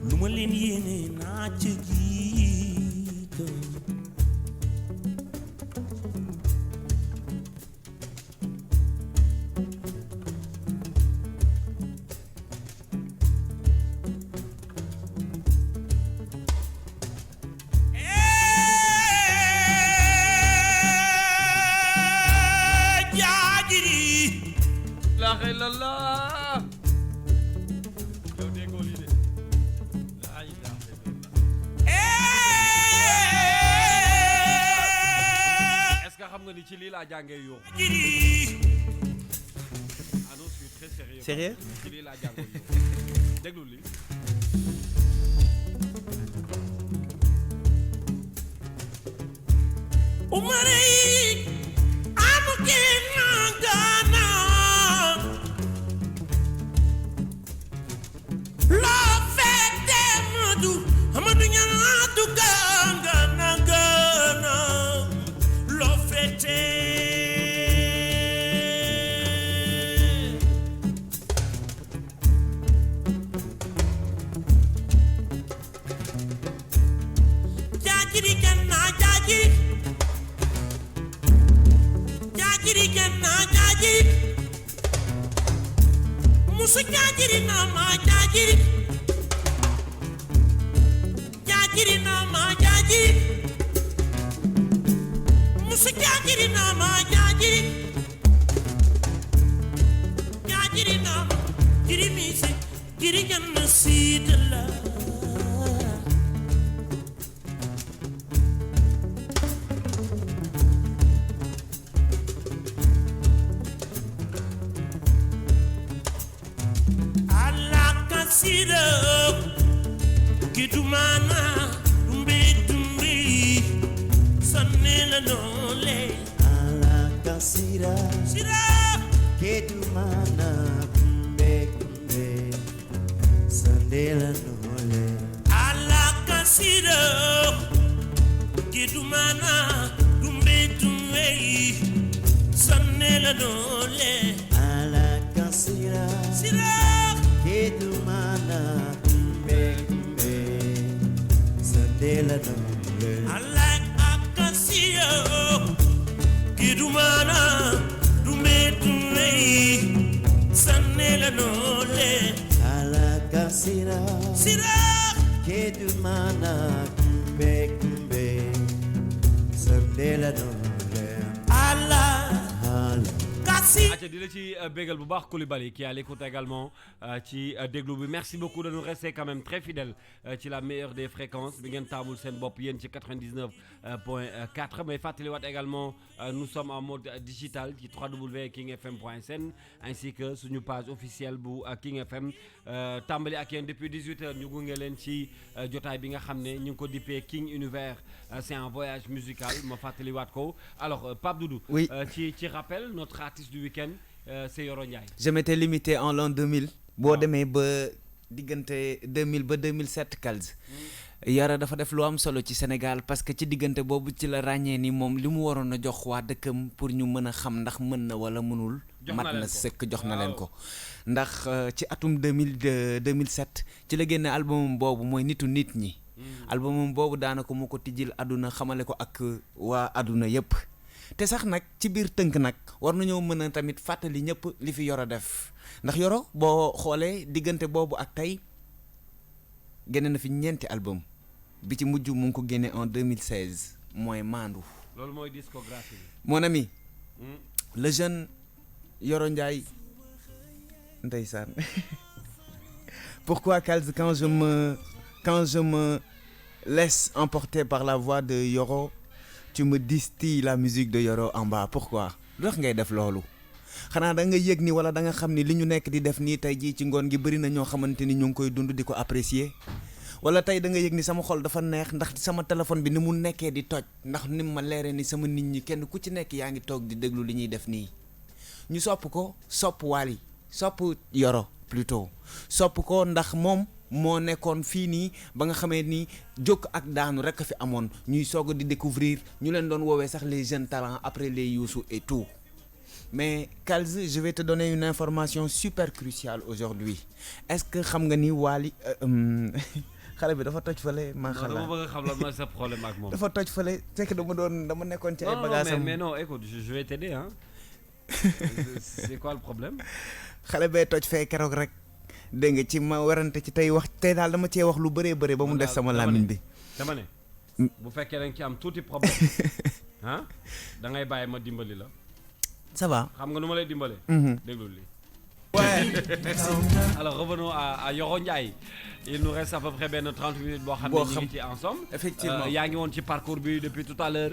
lu ma leen yéene naa ci jiito la ilallah yow déggoo lii de la ilaha illallah est-ce que xam nga ni ci lii laa jàngee yoo ah non je suis très sérieux Sérieux? ci lii laa jàngee yoo déglu lii umare amuginangana lo fete amadu nyangatu ganga nangana lo fete jajiri ganna jajiri ganna jajiri musu jajiri na ma jajiri jajiri na ma jajiri musu jajiri na ma jajiri jajiri na ma jiri misi jiri ganna sidala Sida Kidumana Dumbi Sanela Nole Alakasira Sida Kedumana Kumbe Sandela Nole Alakasida Kidumana Dumbe Dumei Sanela Dole Ala Kasira Sira Kedumana Kumbe Kumbe Sandela Dole Alak Akasio Kidumana Dumbe Dumei Sanela Dole Ala Kasira Sira Kedumana Kumbe Kumbe Sandela Dole Ala Ala Kasi acca di la ci bégal bu baax Coulibaly qui est à l'écoute également ci déglu bi merci beaucoup de nous rester quand même très fidèles ci la meilleure des fréquences bi ngeen taamul seen bopp yéen ci 99.4 mais fàttaliwaat également nous sommes en mode digital ci www.kingfm.sn ainsi que suñu page officielle bu King FM tàmbali ak yéen depuis 18h ñu gunge leen ci jotaay bi nga xam ne ñu ngi ko dippee King Univers c'est un voyage musical ma fàttaliwaat ko alors Pape Doudou Oui. ci rappel notre artiste du week-end c'est Yoro Ndiaye. je m'étais limité en l'an 2000 boo demee ba diggante 2000 ba 2007 Kals Yoro dafa def lu am solo ci Sénégal parce que ci diggante boobu ci la ràññee ni moom li mu waroon a jox waa dëkkam pour ñu mën a xam ndax mën na wala mënul Jox na mat leen na ko. sëkk jox na leen Waaw. ko ndax ci atum 2007 ci la génne albumum boobu mooy nitu nit ñi albumum boobu daanaka mu ko tijjil àdduna xamale ko ak waa àdduna yépp te sax nag ci biir tënk nag war nañoo mën a tamit fàttali ñëpp li fi Yoro def ndax Yoro boo xoolee diggante boobu ak tey génne na fi ñeenti album bi ci mujj mu ngi ko génne en 2016 mooy Maandu. loolu mooy discographie bi. Mon ami le jeune Yoro Ndiaye ndeysaan pourquoi Kals quand je me laisse emporter par la voix de Yoro tu me distilles la musique de Yoro en bas pourquoi lu tax ngay def loolu xanaa da nga yëg ni wala da nga xam ni li ñu nekk di def nii tey jii ci ngoon gi bëri na ñoo xamante ni ñu ngi koy dund di ko apprécier wala tey da nga yëg ni sama xol dafa neex ndax sama téléphone bi ni mu nekkee di toj ndax ni ma leeree ni sama nit ñi kenn ku ci nekk yaa ngi toog di déglu li ñuy def nii ñu sopp ko sopp Wally sopp Yoro plutôt sopp ko ndax moom moo nekkoon fii nii ba nga xamee ni jóg ak daanu rek a fi amoon ñuy soog a di découvrir ñu leen doon woowee sax les jeunes talents après les Youssou et tout mais Kals je vais te donner une information super cruciale aujourd'hui est-ce que xam nga ni Wally xale bi dafa toj fële maa non xalaat dama bëgg a xam lan mooy sa problème ak moom. dafa toj fële c'est que dama nekkoon ci ay non bagages am mais non écoute je vais t'aider hein. C'est quoi le problème. xale bee toj fee keroog rek dégg nga ci ma warante ci tey wax tey daal dama cee wax lu bëree bëri ba mu des sama làmmiñ bi dama ne bu fekkee da nga ci am tuuti problème ah da ngay bàyyi ma dimbali la ça va. xam nga nu ma lay dimbale. déglu lii. Alors revenons à Yoro Ndiaye il nous reste à peu près benn 30 minutes boo xam ne ñu ngi ci ensemble. effectivement yaa ngi woon ci parcours bi depuis tout à l'heure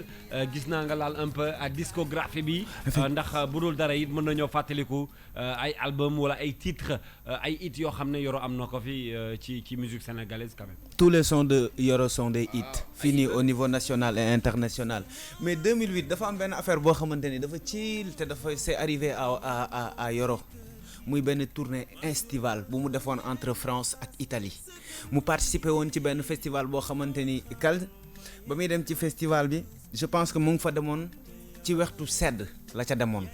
gis naa nga laal un peu ak discographie bi. ndax bu dul dara it mën nañoo fàttaliku ay album wala ay titres ay hits yoo xam ne Yoro am na ko fi ci musique sénégalaise quand même. tous les sons de Yoro sont des hits finis au niveau national et international mais 2008 dafa am benn affaire boo xamante ni dafa chill te dafa c'est arrivé à Yoro muy benn tournée estivale bu mu defoon entre France ak Italie mu participer woon ci benn festival boo xamante ni Kals ba muy dem ci festival bi je pense que mu ngi fa demoon ci waxtu sedd la ca demoon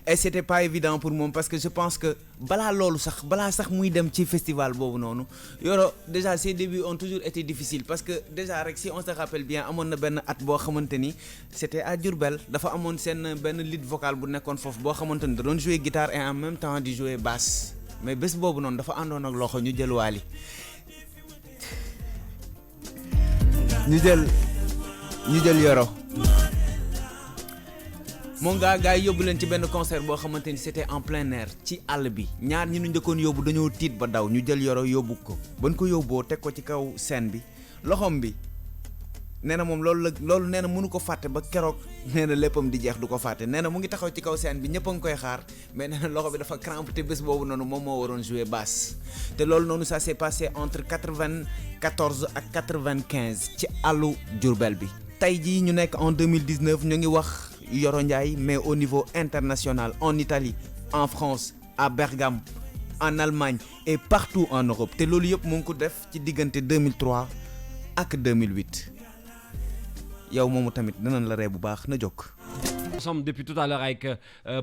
et c'était pas évident pour moom parce que je pense que balaa sax muy dem ci festival boobu noonu Yoro déjà ses débuts ont toujours été difficiles parce que déjà rek si on se rappelle bien amoon na benn at boo xamante ni c'était à Diourbel dafa amoon seen benn lead vocal bu nekkoon foofu boo xamante ni da doon jouer guitare et en même temps di jouer basse mais bés boobu noonu dafa àndoon ak loxo ñu jël Wally ñu jël Yoro moom gaa yi yóbbu leen ci benn concert boo xamante ni c'était en plein air ci àll bi ñaar ñi ñu njëkkoon yóbbu dañoo tiit ba daw ñu jël Yoro yóbbu ko ban ko yóbboo teg ko ci kaw scène bi loxom bi nee na moom loolu nee na mënu ko fàtte ba keroog nee na léppam di jeex du ko fàtte nee na mu ngi taxaw ci kaw scène bi ñëpp a ngi koy xaar mais nee na loxo bi dafa crampe te bés boobu noonu moom moo waroon jouer basse te loolu noonu ça s'est passé entre 94 ak 95 ci àllu Diourbel bi tey jii ñu nekk en 2019 ñu ngi wax Yoro Ndiaye mais au niveau international en Italie en France à Bergame en Allemagne et partout en Europe te loolu yëpp mu ngi ko def ci diggante 2003 ak 2008 yow moomu tamit dinañ la ree bu baax na jóg. Nous sommes depuis tout à l'heure avec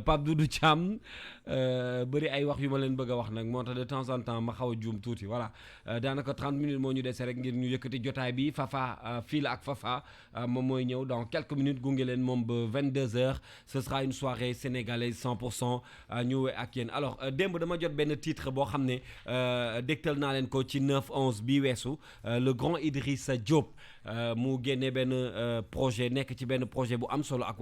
Pape Doudou Thiam bëri ay wax yu ma leen bëgg a wax nag moo tax de temps en temps ma xaw a juum tuuti voilà daanaka 30 minutes moo ñu dese rek ngir ñu yëkkati jotaay bi Fafa fii la ak Fafa moom mooy ñëw dans quelques minutes gunge leen moom ba 22h ce sera une soirée sénégalaise 100% ñu ak yéen alors démb dama jot benn titre boo xam ne dégtal naa leen ko ci 9-11 bii weesu le grand Idrissa Diop mu génne benn projet nekk ci benn projet bu am solo ak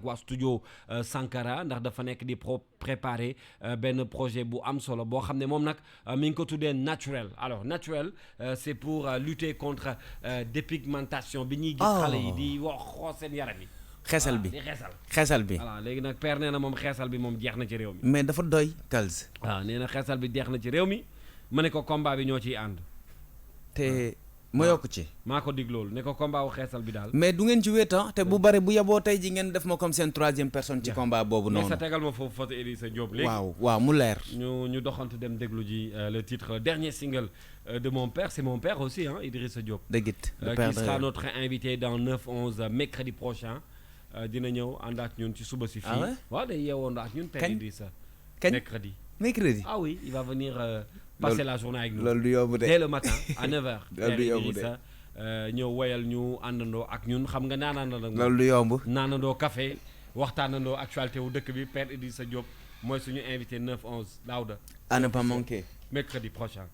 waa studio Sankara ndax dafa nekk di préparer benn projet bu am solo boo xam ne moom nag mi ngi ko tuddee naturel alors naturel c'est pour lutter contre dépigmentation bi ñuy gis xale yi di wax xoos seen yaram yi xeesal bi di xeesal bi voilà léegi nag père nee na moom xeesal bi moom jeex na ci réew mi mais dafa doy Kals waaw nee na xeesal bi jeex na ci réew mi ma ne ko combat bi ñoo ciy ànd te ma yokk ci maa ko dig loolu ne ko combat wu xeesal bi daal mais du ngeen ci wéetan te bu bare bu yeboo tey ji ngeen def ma comme seen troisième personne ci combat boobu mais noonu sa tegal ma foofu photo Idrissa Diop léegi waaw mu leer ñu doxantu dem déglu ji le titre dernier single de mon père c'est mon père aussi hein Idrissa Diop dëggit qui sera notre invité dans 9-11 mercredi prochain dina ñëw ànd ak ñun ci suba si fii waaw day yeewoon ak ñun père Idrissa mercredi ah oui il va venir passer la journée avec nous loolu du yomb de dès le matin à 9h loolu du yomb de ñëw woyal ñu àndandoo ak ñun xam nga naanandoo nag loolu du yomb naanandoo café waxtaanandoo actualité wu dëkk bi père Idrissa Diop mooy suñu invité 9-11 Daouda à ne pas manquer mercredi prochain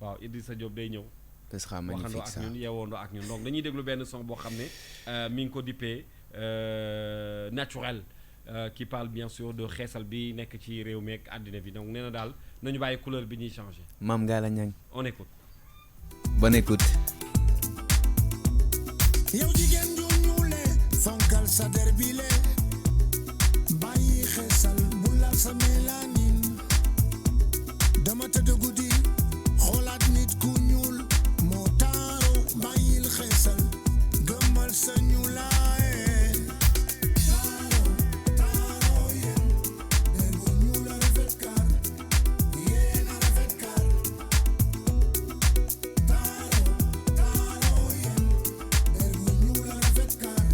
waaw Idrissa Diop day ñëw ce sera magnifique waxandoo ak ñun yeewoondoo ak ñun donc dañuy déglu benn son boo xam ne mi ngi ko dippee naturel qui parle bien sûr de xeesal bi nekk ci réew mi ak àddina bi donc nee na daal nañu bàyyi couleur bi ñuy changé Mame Galla Niang on écoute bonne écoute yow jigéen ju ñuule fonkal sa der bi le bàyyi xeesal bu la sa mélanine dama tëdd guddi xoolaat nit ku ñuul moo taaru bàyyil xeesal gëmmal sa ñuulaaye taaro yéen der bu ñuul a rafet kaar yéen a rafet kaar taaro yéen der bu ñuul a rafet kaar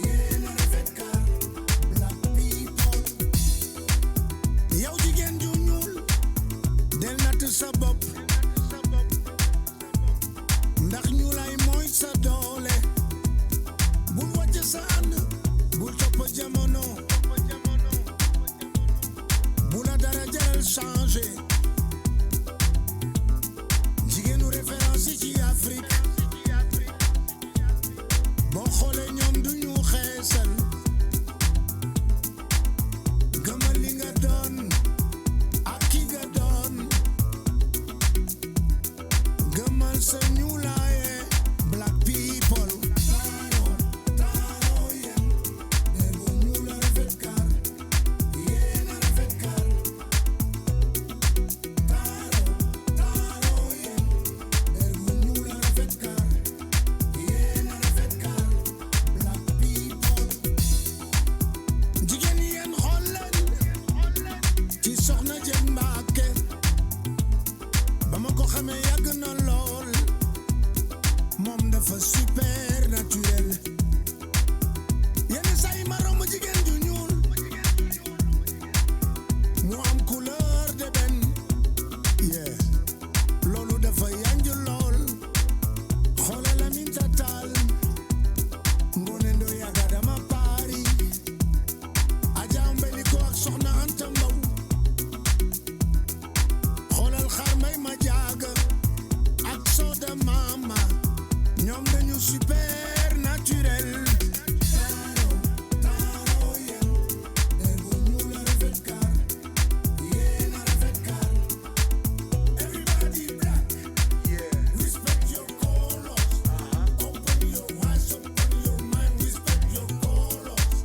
yéen a rafet kaar black people yow jigéen ju ñuul del natt sa bopp ndax ñuulay mooy sa doole bul wàcc sa ànd bul topp jamono bu la dara jaral changé jigéenu référence yi ci Afrique boo xoolee ñoom du ñu xeesal gëmal li nga doon ak ki nga doon gëmal sa ñuulaaye black people taaro yéen der bu ñuul a rafet kaar yéen a rafet kaar taaro yéen der bu ñuul a rafet kaar yéen a rafet kaar black people jigéen yéen xool leen ci soxna Jën Mbàkke ba ma ko xamee yàgg na lool moom dafa super naturel yenn saa yi ma romb jigéen ju ñuul mu am couleur d'ébène yeah loolu dafa yanj lool xoolal Aminata Tall Ngoné Ndoye ak Adama Bari Adja Mbeliko ak Soxna Anta Mbow xoolal xar may ma jaaga ak Soda Mama ñoom dañu super naturel taaro yéen der bu ñuul a rafet kaar yéen a rafet kaar everybody black respect your colors open your eyes open your mind respect your colors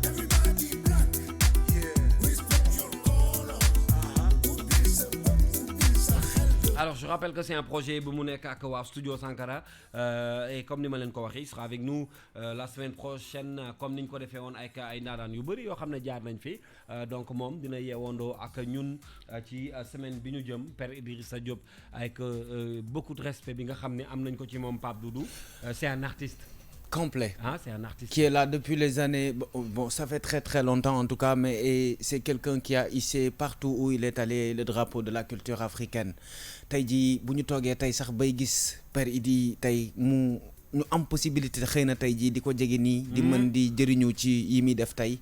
everybody black respect your colors ubbil sa bopp ubbil sa xel alors je rappelle que c'est un projet bu mu nekk ak waa studio Sankara et comme ni ma leen ko waxee il sera avec nous la semaine prochaine comme ni ñu ko defee woon ak ay ndaanaan yu bëri yoo xam ne jaar nañ fi donc moom dina yeewandoo ak ñun ci semaine bi ñu jëm père Idrissa Diop avec beaucoup de respect bi nga xam ne am nañ ko ci moom Pape Doudou c'est un artiste complet. Ah, c'est un artiste. Qui est là depuis les années. Bon, ça fait très très longtemps en tout cas, mais c'est quelqu'un qui a hissé partout où il est allé le drapeau de la culture africaine. Tey jii bu ñu toogee tey sax bay gis Père Idi tey ñu am possibilité xëy na tey jii di ko jege nii. di mën di jëriñu ci yi muy def tey.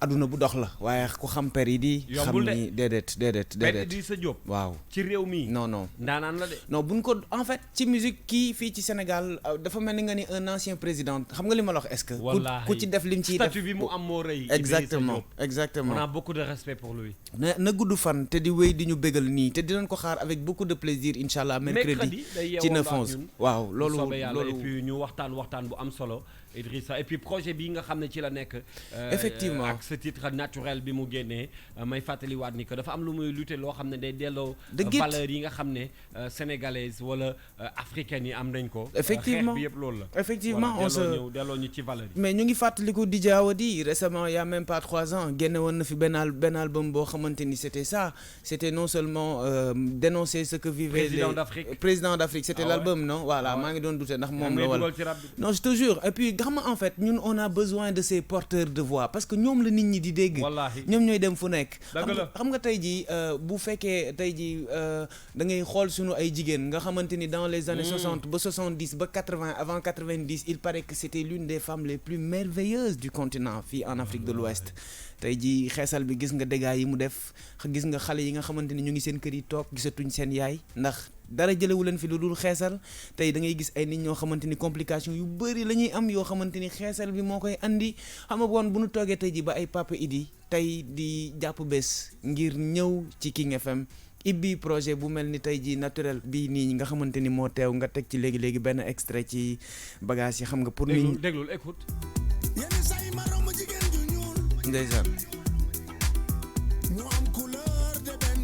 aduna bu dox la waaye ku xam Père Idi xam ni déedéet Père Idi sa Diop waaw ci réew mi non ndaanaan la de non buñ ko en fait ci musique kii fii ci Sénégal dafa mel ni nga ni un ancien président xam nga li ma la wax est-ce que ku ci def lim ciy def statut bi mu am moo rëy exactement on a beaucoup de respect pour lui na gudd fan te di wéy di ñu bégal nii te dinañ ko xaar avec beaucoup de plaisir inchallah mercredi ci 9/11 waaw loolu et puis ñu waxtaan bu am solo Idrissa et puis projet bi nga xam ne ci la nekk effectivement ak ce titre naturel bi mu génnee may fàttaliwaat ni que dafa am lu muy lutter loo xam ne day delloo valeurs yi nga xam ne sénégalaise wala africaine yi am nañ ko effectivement xeex bi yëpp loolu la effectivement on se delloo ñu ci valeurs yi mais ñu ngi fàttaliku DJ Awadi récemment il y a même pas 3 ans génne woon na fi benn album boo xamante ni c'était ça c'était non seulement dénoncer ce que vivaient président d'Afrique c'était l'album non voilà maa ngi doon douter ndax moom la wala non je te jure et puis xam nga en fait ñun on a besoin de ces porteurs de voix parce que ñoom la nit ñi di dégg ñoom ñooy dem fu nekk xam nga tey jii bu fekkee tey jii da ngay xool suñu ay jigéen nga xamante ni dans les années 60 ba 70 ba 80 avant 90 il paraît que c'était l'une des femmes les plus merveilleuses du continent fii en Afrique de l'Ouest tey jii xeesal bi gis nga dégâts yi mu def gis nga xale yi nga xamante ni ñu ngi seen kër yi toog gisatuñ seen yaay ndax dara jëlewu leen fi lu dul xeesal tey da ngay gis ay nit ñoo xamante ni complication yu bëri la ñuy am yoo xamante ni xeesal bi moo koy andi xam nga woon bu ñu toogee tey ji ba ay Papa Idi tey di jàpp bés ngir ñëw ci King FM ibbi projet bu mel ni tey ji naturel bii nii nga xamante ni moo teew nga teg ci léegi benn extrait ci bagage yi xam nga pour ni déglul écoute ndeysaan mu am couleur de benn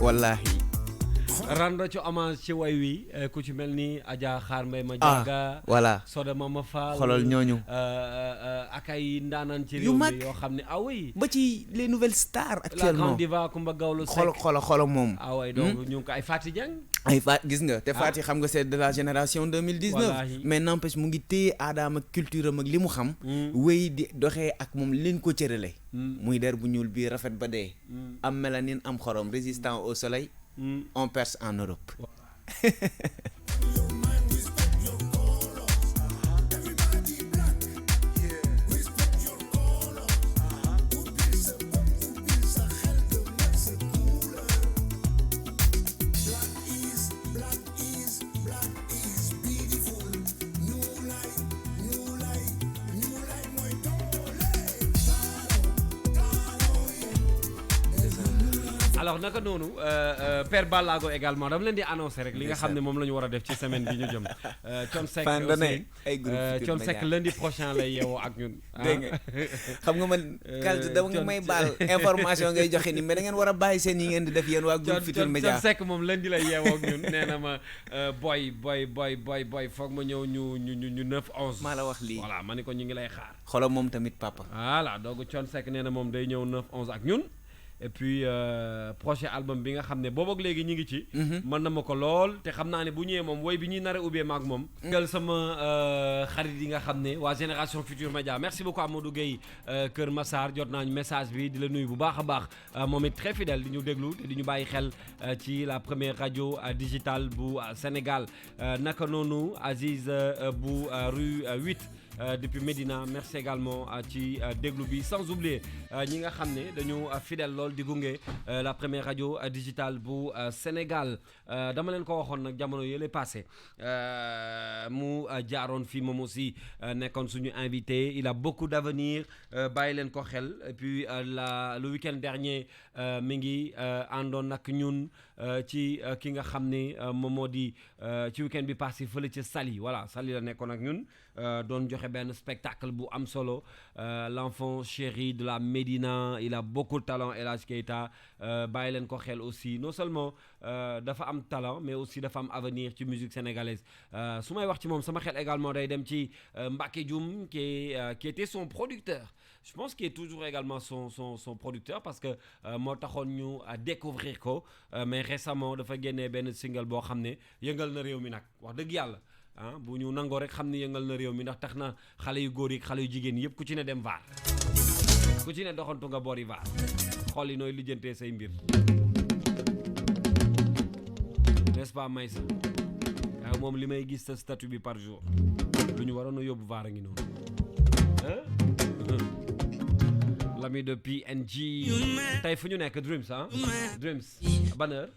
wallahi rendre ci hommage ci way wi ku ci mel ni Adja Xaar Mbay ma jaaga voilà Soda Mama Fall xolal ñooñu ak ay ndaanaan ci réew mi yoo xam ne oui ba ci les nouvelles stars actuellement la grande diva Kumba Gawlo Seck xolo moom oui donc ñu ngi ko ay Fati Dieng gis nga te Fati xam nga c'est de la génération 2019 mais n'empêche mu ngi téye aadaam ak culture am ak li mu xam wéy di doxee ak moom leen ko cërale muy der bu ñuul bii rafet ba dee am mélanine am xorom résistant au soleil on perce en Europe alors naka noonu Père Ballago également dama leen di annoncer rek li nga xam ne moom la ñu war a def ci semaine bi ñu jëm Thione Seck aussi Thione Seck lundi prochain lay yeewoo ak ñun dégg nga xam nga man Kalz dama nga may baal information ngay joxe ni mais da ngeen war a bàyyi seen yi ngeen di def yéen waa groupe Futurs Médias Thione Seck moom lundi lay yeewoo ak ñun nee na ma boy foog ma ñëw ñu 9/11 maa la wax lii voilà ma ni ko ñu ngi lay xaar xoolal moom tamit papa voilà donc Thione Seck nee na moom day ñëw 9/11 ak ñun et puis prochain album bi nga xam ne boobu ak léegi ñu ngi ci mën na ma ko lool te xam naa ne bu ñëwee moom woy bi ñuy nar a ubbee maak moom ngal sama xarit yi nga xam ne waa génération Futurs Médias merci beaucoup Amadou Gueye Kër Massar jot nañu message bi di la nuyu bu baax a baax moom it très fidèle di ñu déglu te di ñu bàyyi xel ci la première radio digitale bu Sénégal naka noonu Aziz bu rue 8 depuis Médina merci également ci déglu bi sans oublier ñi nga xam ne dañu fidèle lool di gunge la première radio digitale bu Sénégal dama leen ko waxoon nag jamono yële passé mu jaaroon fii moom aussi nekkoon suñu invité il a beaucoup d'avenir bàyyi leen ko xel et puis le week-end dernier mi ngi àndoon nag ñun ci ki nga xam ne moom moo di ci week-end bi passé fële ci Saly voilà Saly la nekkoon ak ñun doon joxe benn spectacle bu am solo l'enfant chéri de la Médina il a beaucoup de talent El Hadj Keita bàyyi leen ko xel aussi non seulement dafa am talent mais aussi dafa am avenir ci musique sénégalaise su may wax ci moom sama xel également day dem ci Mbacké Dioum qui était son producteur je pense qu'il est toujours également son producteur parce que moo taxoon ñu découvrir ko mais récemment dafa génnee benn single boo xam ne yëngal na réew mi nag wax dëgg yàlla ah bu ñu nangoo rek xam ne yëngal na réew mi ndax tax na xale yu góor yi xale yu jigéen yëpp ku ci ne dem vaar ku ci ne doxantu nga boori vaar xool yi nooy lijjantee say mbir n'est-ce pas Maysa waaw moom li may gis sa statut bi par jour lu ñu waroon a yóbbu vaar a ngi noonu l'ami de PNG tey fu ñu nekk Dreams ah Dreams ban heure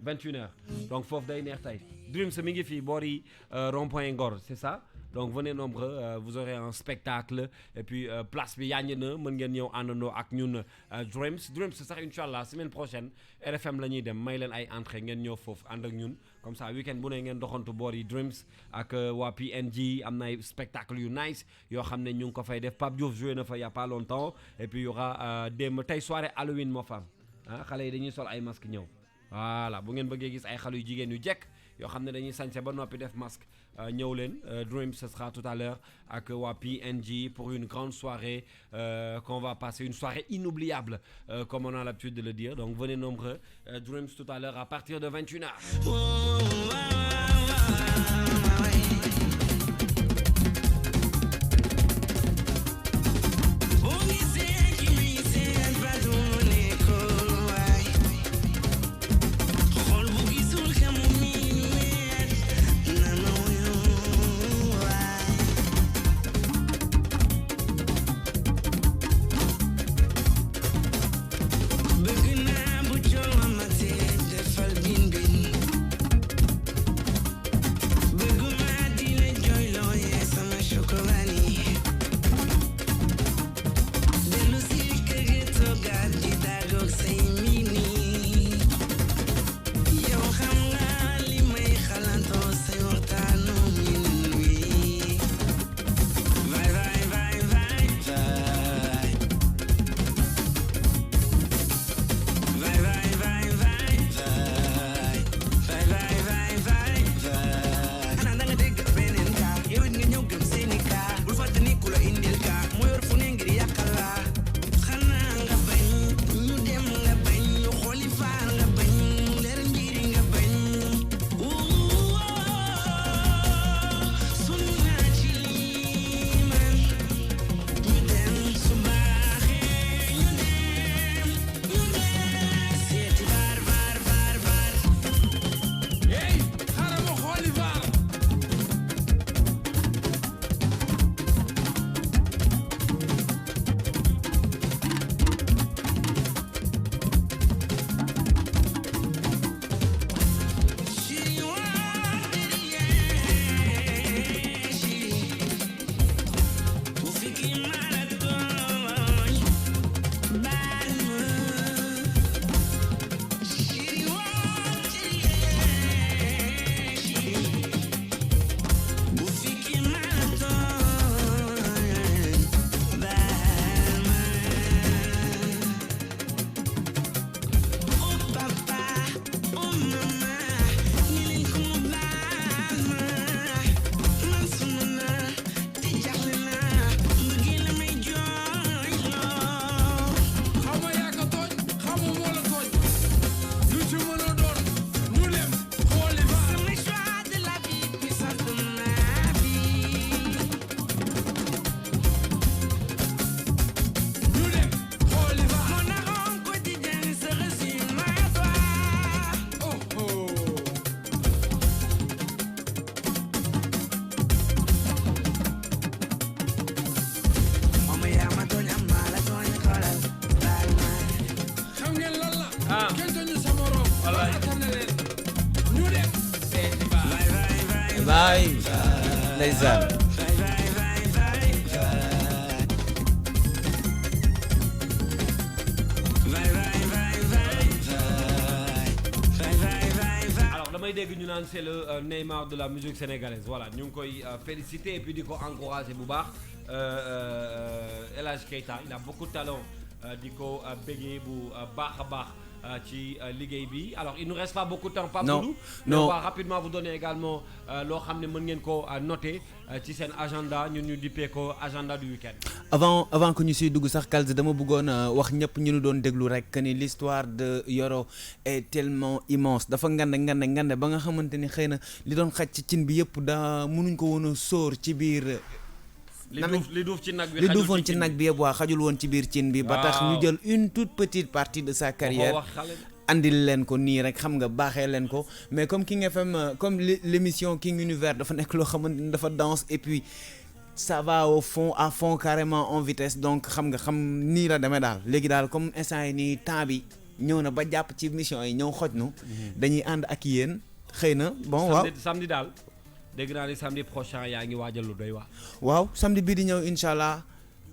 21h donc foofu day neex tey Dreams mi ngi fii boori rond-point Ngor c'est ça donc venez nombreux vous aurez un spectacle et puis place bi yàññ na mën ngeen ñëw àndandoo ak ñun Dreams sax incha allah semaine prochaine RFM la ñuy dem may leen ay entrée ngeen ñëw foofu ànd ak ñun comme ça week-end bu ne ngeen doxantu boor yi Dreams ak waa PNG am na ay spectacle yu nice yoo xam ne ñu ngi ko fay def Pape Diouf joué na fa y a pas longtemps et puis y aura démb tey soirée Halloween moo fa am ah xale yi dañuy sol ay masque ñëw voilà bu ngeen bëggee gis ay xale yu jigéen yu jekk yoo xam ne dañuy sañse ba noppi def masque ñëw leen Dream ce sera tout à l'heure ak waa PNG pour une grande soirée qu'on va passer une soirée inoubliable comme on a l'habitude de le dire donc venez nombreux Dreams tout à l'heure à partir de 21h. Bye. Ndeysaan. Alors damay dégg ñu naan c'est le Neymar de la musique sénégalaise voilà ñu ngi koy féliciter et puis di ko encourager bu baax El Hadj Keita il a beaucoup de talent di ko béggee bu baax a baax ci liggéey bi. Alors il nous reste pas beaucoup de temps. Pape Non, Doudou, non. on va rapidement vous donner également loo xam ne mën ngeen ko noter ci seen agenda ñun ñu dippee ko agenda du week-end. avant que ñu siy dugg sax Kals dama bëggoon wax ñëpp ñu doon déglu rek que ni l'histoire de Yoro est tellement immense dafa ngande ba nga xamante ni xëy na li doon xaj ci cin bi yëpp da mënuñ ko woon a sóor ci biir. li duuf ci nag bi li duufoon ci nag bi yëpp waa xajul woon ci biir cin bi. ba tax ñu jël une toute petite partie de sa carrière. andil leen ko nii rek xam nga baaxee leen ko mais comme King FM comme l'émission King Univers dafa nekk loo xamante ni dafa danse et puis ça va au fond à fond carrément en vitesse donc xam nga nii la demee daal léegi daal comme instant yi nii temps bi ñëw na ba jàpp ci mission yi ñëw xoj nu dañuy ànd ak yéen xëy na bon waaw samedi daal dégg naa ni samedi prochain yaa ngi waajal lu doy waar. waaw samedi bii di ñëw incha allah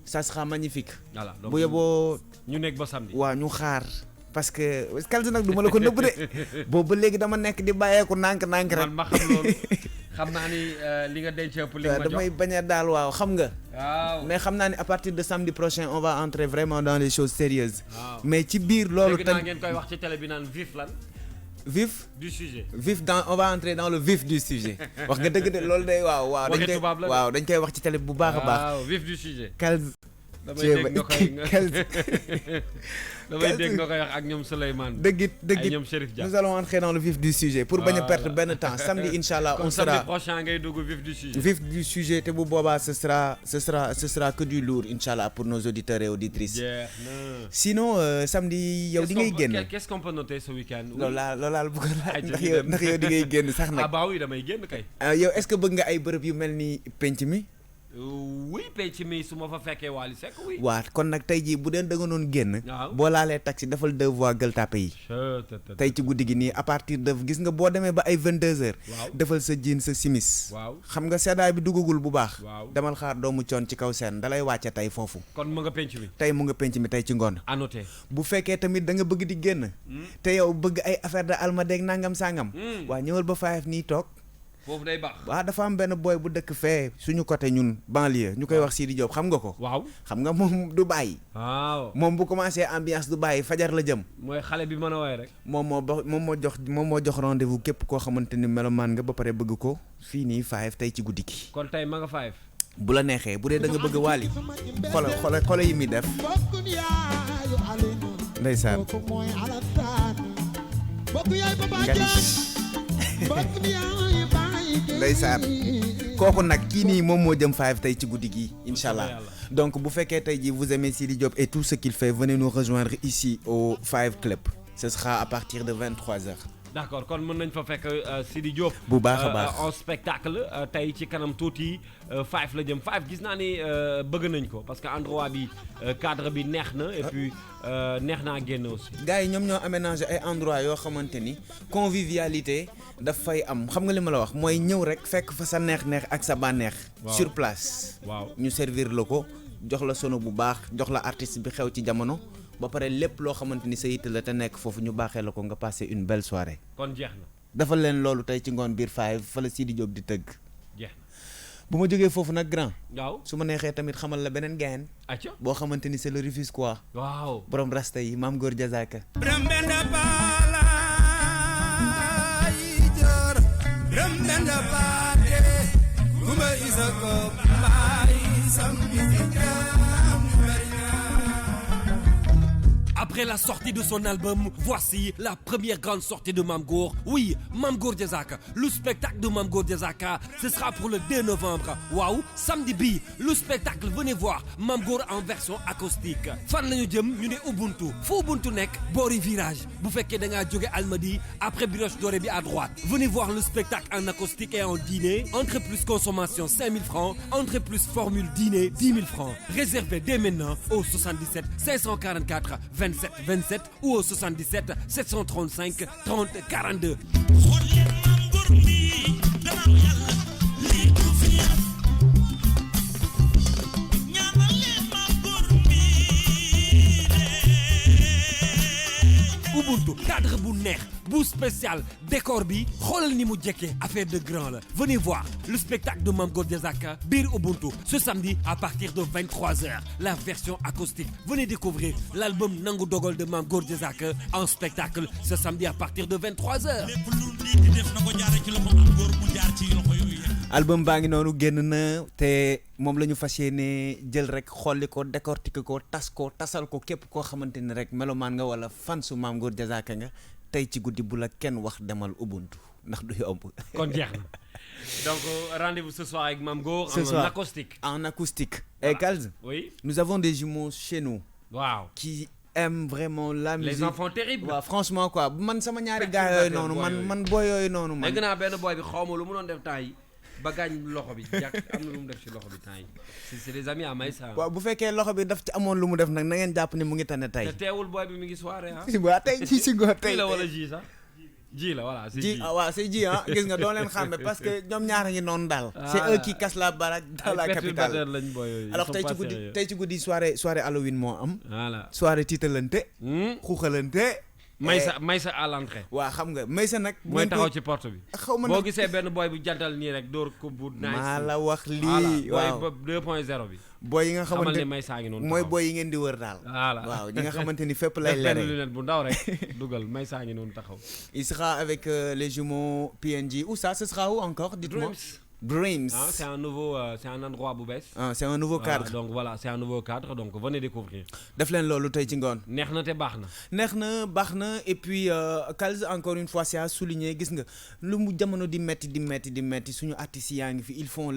ça sera magnifique. voilà donc bu yeboo ñu nekk ba samedi. waaw ñu xaar. parce que Kals nag du ma la ko nëbb de boobu ba léegi dama nekk di bàyyeeku nànk rek. man ma xam loolu xam naa ni li nga denc ëpp li nga ma jox damay bañ a daal waaw xam nga. waaw mais xam naa ni à partir de samedi prochain on va entrer vraiment dans les choses sérieuses. mais ci biir loolu tamit ngeen koy wax ci télé bi naan vif lan. vif du sujet. on va entrer dans le vif du sujet. wax nga dëgg de loolu day waaw dañ koy wax ci télé bu baax a baax. waaw vif du sujet. Kals damay dégg nga koy wax ak ñoom Souleymane. dëgg ay ñoom Chérif Dia. nous allons entrer dans le vif du sujet. pour bañ a perdre benn temps samedi inchallah on sera samedi prochain ngay dugg vif du sujet. vif du sujet te bu boobaa ce sera que du lourd inchallah pour nos auditeurs et auditrices. sinon samedi yow di ngay génn. qu'est-ce qu'on peut noter ce week-end. loolu laa bëgg laaj ndax yow di ngay génn sax nag. ah bah oui damay génn kay. yow est-ce que bëgg nga ay bërëb yu mel ni penc mi. oui penc mi su ma fa fekkee Wally Seck oui. waaw kon nag tey jii bu dee da nga doon génn. waaw boo laalee taxi defal 2 voies Gueule Tapée yi. tey ci guddi gi nii à partir de gis nga boo demee ba ay 22h. waaw defal sa jean sa simis. waaw xam nga seddaay bi duggagul bu baax. waaw demal xaar doomu coon ci kaw seen dalay wàcce tey foofu. kon mu nga penc mi. tey mu nga penc mi tey ci ngoon. annoté. bu fekkee tamit da nga bëgg di génn. te yow bëgg ay affaire de almadeeg nangam sangam. waa ñëwal ba 5 nii toog. foofu day baax. waaw dafa am benn boy bu dëkk fee suñu côté ñun banlieue ñu koy wax Sidi Diop xam nga ko. waaw xam nga moom du bàyyi. waaw moom bu commencé ambiance du bàyyi fajar la jëm. mooy xale bi mën a woy rek. moom moo jox rendez-vous képp koo xamante ni melomaan nga ba pare bëgg ko fii nii 5 tey ci guddi gi. kon tey ma nga 5. bu la neexee bu dee da nga bëgg Wally xoolal yi muy def. ndeysaan. ndeysaan kooku nag kii nii moom moo jëm 5 tey ci guddi gi incha allah donc bu fekkee tey ji vous aimez Sidi Diop et tout ce qu'il fait venez nous rejoindre ici au 5 Club ce sera à partir de 23h. d'accord kon mën nañ fa fekk Sidi Diop. bu baax a baax en spectacle tey ci kanam tuuti 5 la jëm 5 gis naa ni bëgg nañ ko parce que endroit bi cadre bi neex na et puis neex naa génn aussi. gars yi ñoom ñoo aménagé ay endroit yoo xamante ni convivialité daf fay am xam nga li ma la wax mooy ñëw rek fekk fa sa neex-neex ak sa bànneex. sur place. waaw ñu servir la ko jox la sono bu baax jox la artiste bi xew ci jamono. ba pare lépp loo xamante ni sa yitte la te nekk foofu ñu baaxee la ko nga passer une belle soirée. kon jeex na. dafa leen loolu tey ci ngoon biir 5 fa la Sidi Diop di tëgg. jeex na. bu ma jógee foofu nag grand. waaw su ma neexee tamit xamal la beneen gain. acca boo xamante ni c'est le Rufisquois. waaw borom rasta yi Maam Góor Jazaka. Après la sortie de son album, voici la première grande sortie de Mame Goor. Oui, Mame Goor Diazaka. Le spectacle de Mame Goor Diazaka, ce sera pour le 2 novembre. Waouh, samedi bi, le spectacle, venez voir Mame Goor en version acoustique. Fan lañu jëm ñu né Ubuntu. Fu Ubuntu nek, boori virage. Bu féké da nga joggé Almadi, après Brioche Dorée bi à droite. Venez voir le spectacle en acoustique et en dîner. Entrée plus consommation 5 000 francs, entrée plus formule dîner 10 000 francs. Réservez dès maintenant au 77 544 27 27 ou au 77 735 30 42. Ubuntu cadre bu neex bouse spéciale décor bi xoolal ni mu jekkee affaire de grand la venez voir le spectacle de Mame Gor Diazaka biir Ubuntu ce samedi à partir de 23h la version acoustique venez découvrir l'album Nangu Dogal de Mame Gor Diazaka en spectacle ce samedi à partir de 23h. album baa ngi noonu génn na te moom la ñu fas yéene jël rek xolli ko décortiquer ko tasal ko képp koo xamante ni rek melomaan nga wala fan su Mame Gor Diazaka nga tey ci guddi bu la kenn wax demal Ubuntu ndax du yomb. kon jeex na donc rendez-vous ce soir avec Mame Gor Ce en soir, acoustique. en acoustique. Voilà. Et Kals, Oui. nous avons des jumeaux chez nous Waaw. qui aiment vraiment la musique. Les enfants terribles. waaw franchement quoi man sama ñaari gars yooyu noonu man booy yooyu noonu man. dégg naa benn boy bi xaw ma lu mu doon def temps yi ba gaañ loxo bi jàkk am na lu mu def ci loxo bi temps yi c'est des amis à Maïssa. waaw bu fekkee loxo bi daf ci amoon lu mu def nag na ngeen jàpp ni mu ngi tane tey. te teewul boy bi mi ngi soirée ah. waaw tey jii si ngoon tey ji la wala ji sax ji la voilà c'est ji ji. waaw c'est ji ah gis nga doo leen xàmme parce que ñoom ñaar a ngi noonu daal. c'est eux qui cassent la baraque dans la capitale. lañ boy yooyu. alors tey ci guddi soirée Halloween moo am. voilà soirée tiitalante. xuuxalante. Maysa à l'entrée. waa xam nga Maysa nag. mooy taxaw ci porte bi. xaw ma boo gisee benn boy bu jantal nii rek door ko bu. maa la wax lii waaw boy 2.0 bi. boy yi nga xamante ne Maysa ngi noonu mooy boy yi ngeen di wër daal. voilà waaw ñi nga xamante ni fépp lay benn leere. lunette bu ndaw rek dugal Maysa ngi noonu taxaw. Il sera avec les jumeaux PNJ. Où ça? Ce sera où encore? Dites-moi. Dreams. Ah, c'est un endroit bu bees. Ah, c'est un nouveau cadre. Donc voilà, c'est un nouveau cadre, donc venez découvrir. def leen loolu tey ci ngoon. neex na te baax na. neex na baax na et puis Kals encore une fois c'est à souligner gis nga lu mu jamono di metti suñu artistes yaa ngi fi ils font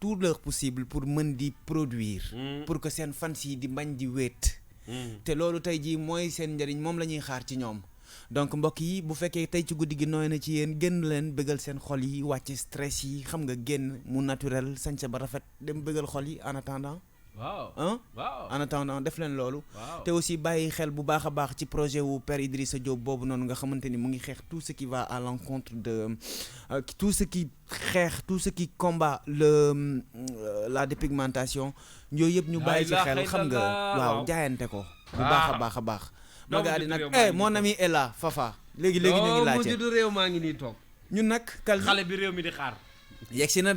tout leur possible pour mën di produire. pour que seen fans yi di bañ di wéet. te loolu tey jii mooy seen njëriñ moom la ñuy xaar ci ñoom. donc mbokk yi bu fekkee tey ci guddi gi nooy na ci yéen génn leen bëggal seen xol yi wàcce stress yi xam nga génn mu naturel sañse ba rafet dem bëggal xol yi en attendant. waaw waaw en attendant def leen loolu. waaw te aussi bàyyi xel bu baax a baax ci projet wu Père Idrissa Diop boobu noonu nga xamante ni mu ngi xeex tout ce qui va à l'encontre de tout ce qui combat la dépigmentation yooyu yëpp ñu bàyyi ci xel xam nga waaw jaayante ko. bu baax a baax. ma gaa di nag mon ami est là Fafa. léegi ñu ngi laajte réew maa ngi nii toog. ñun nag. Kals xale bi réew mi di xaar. yegsi na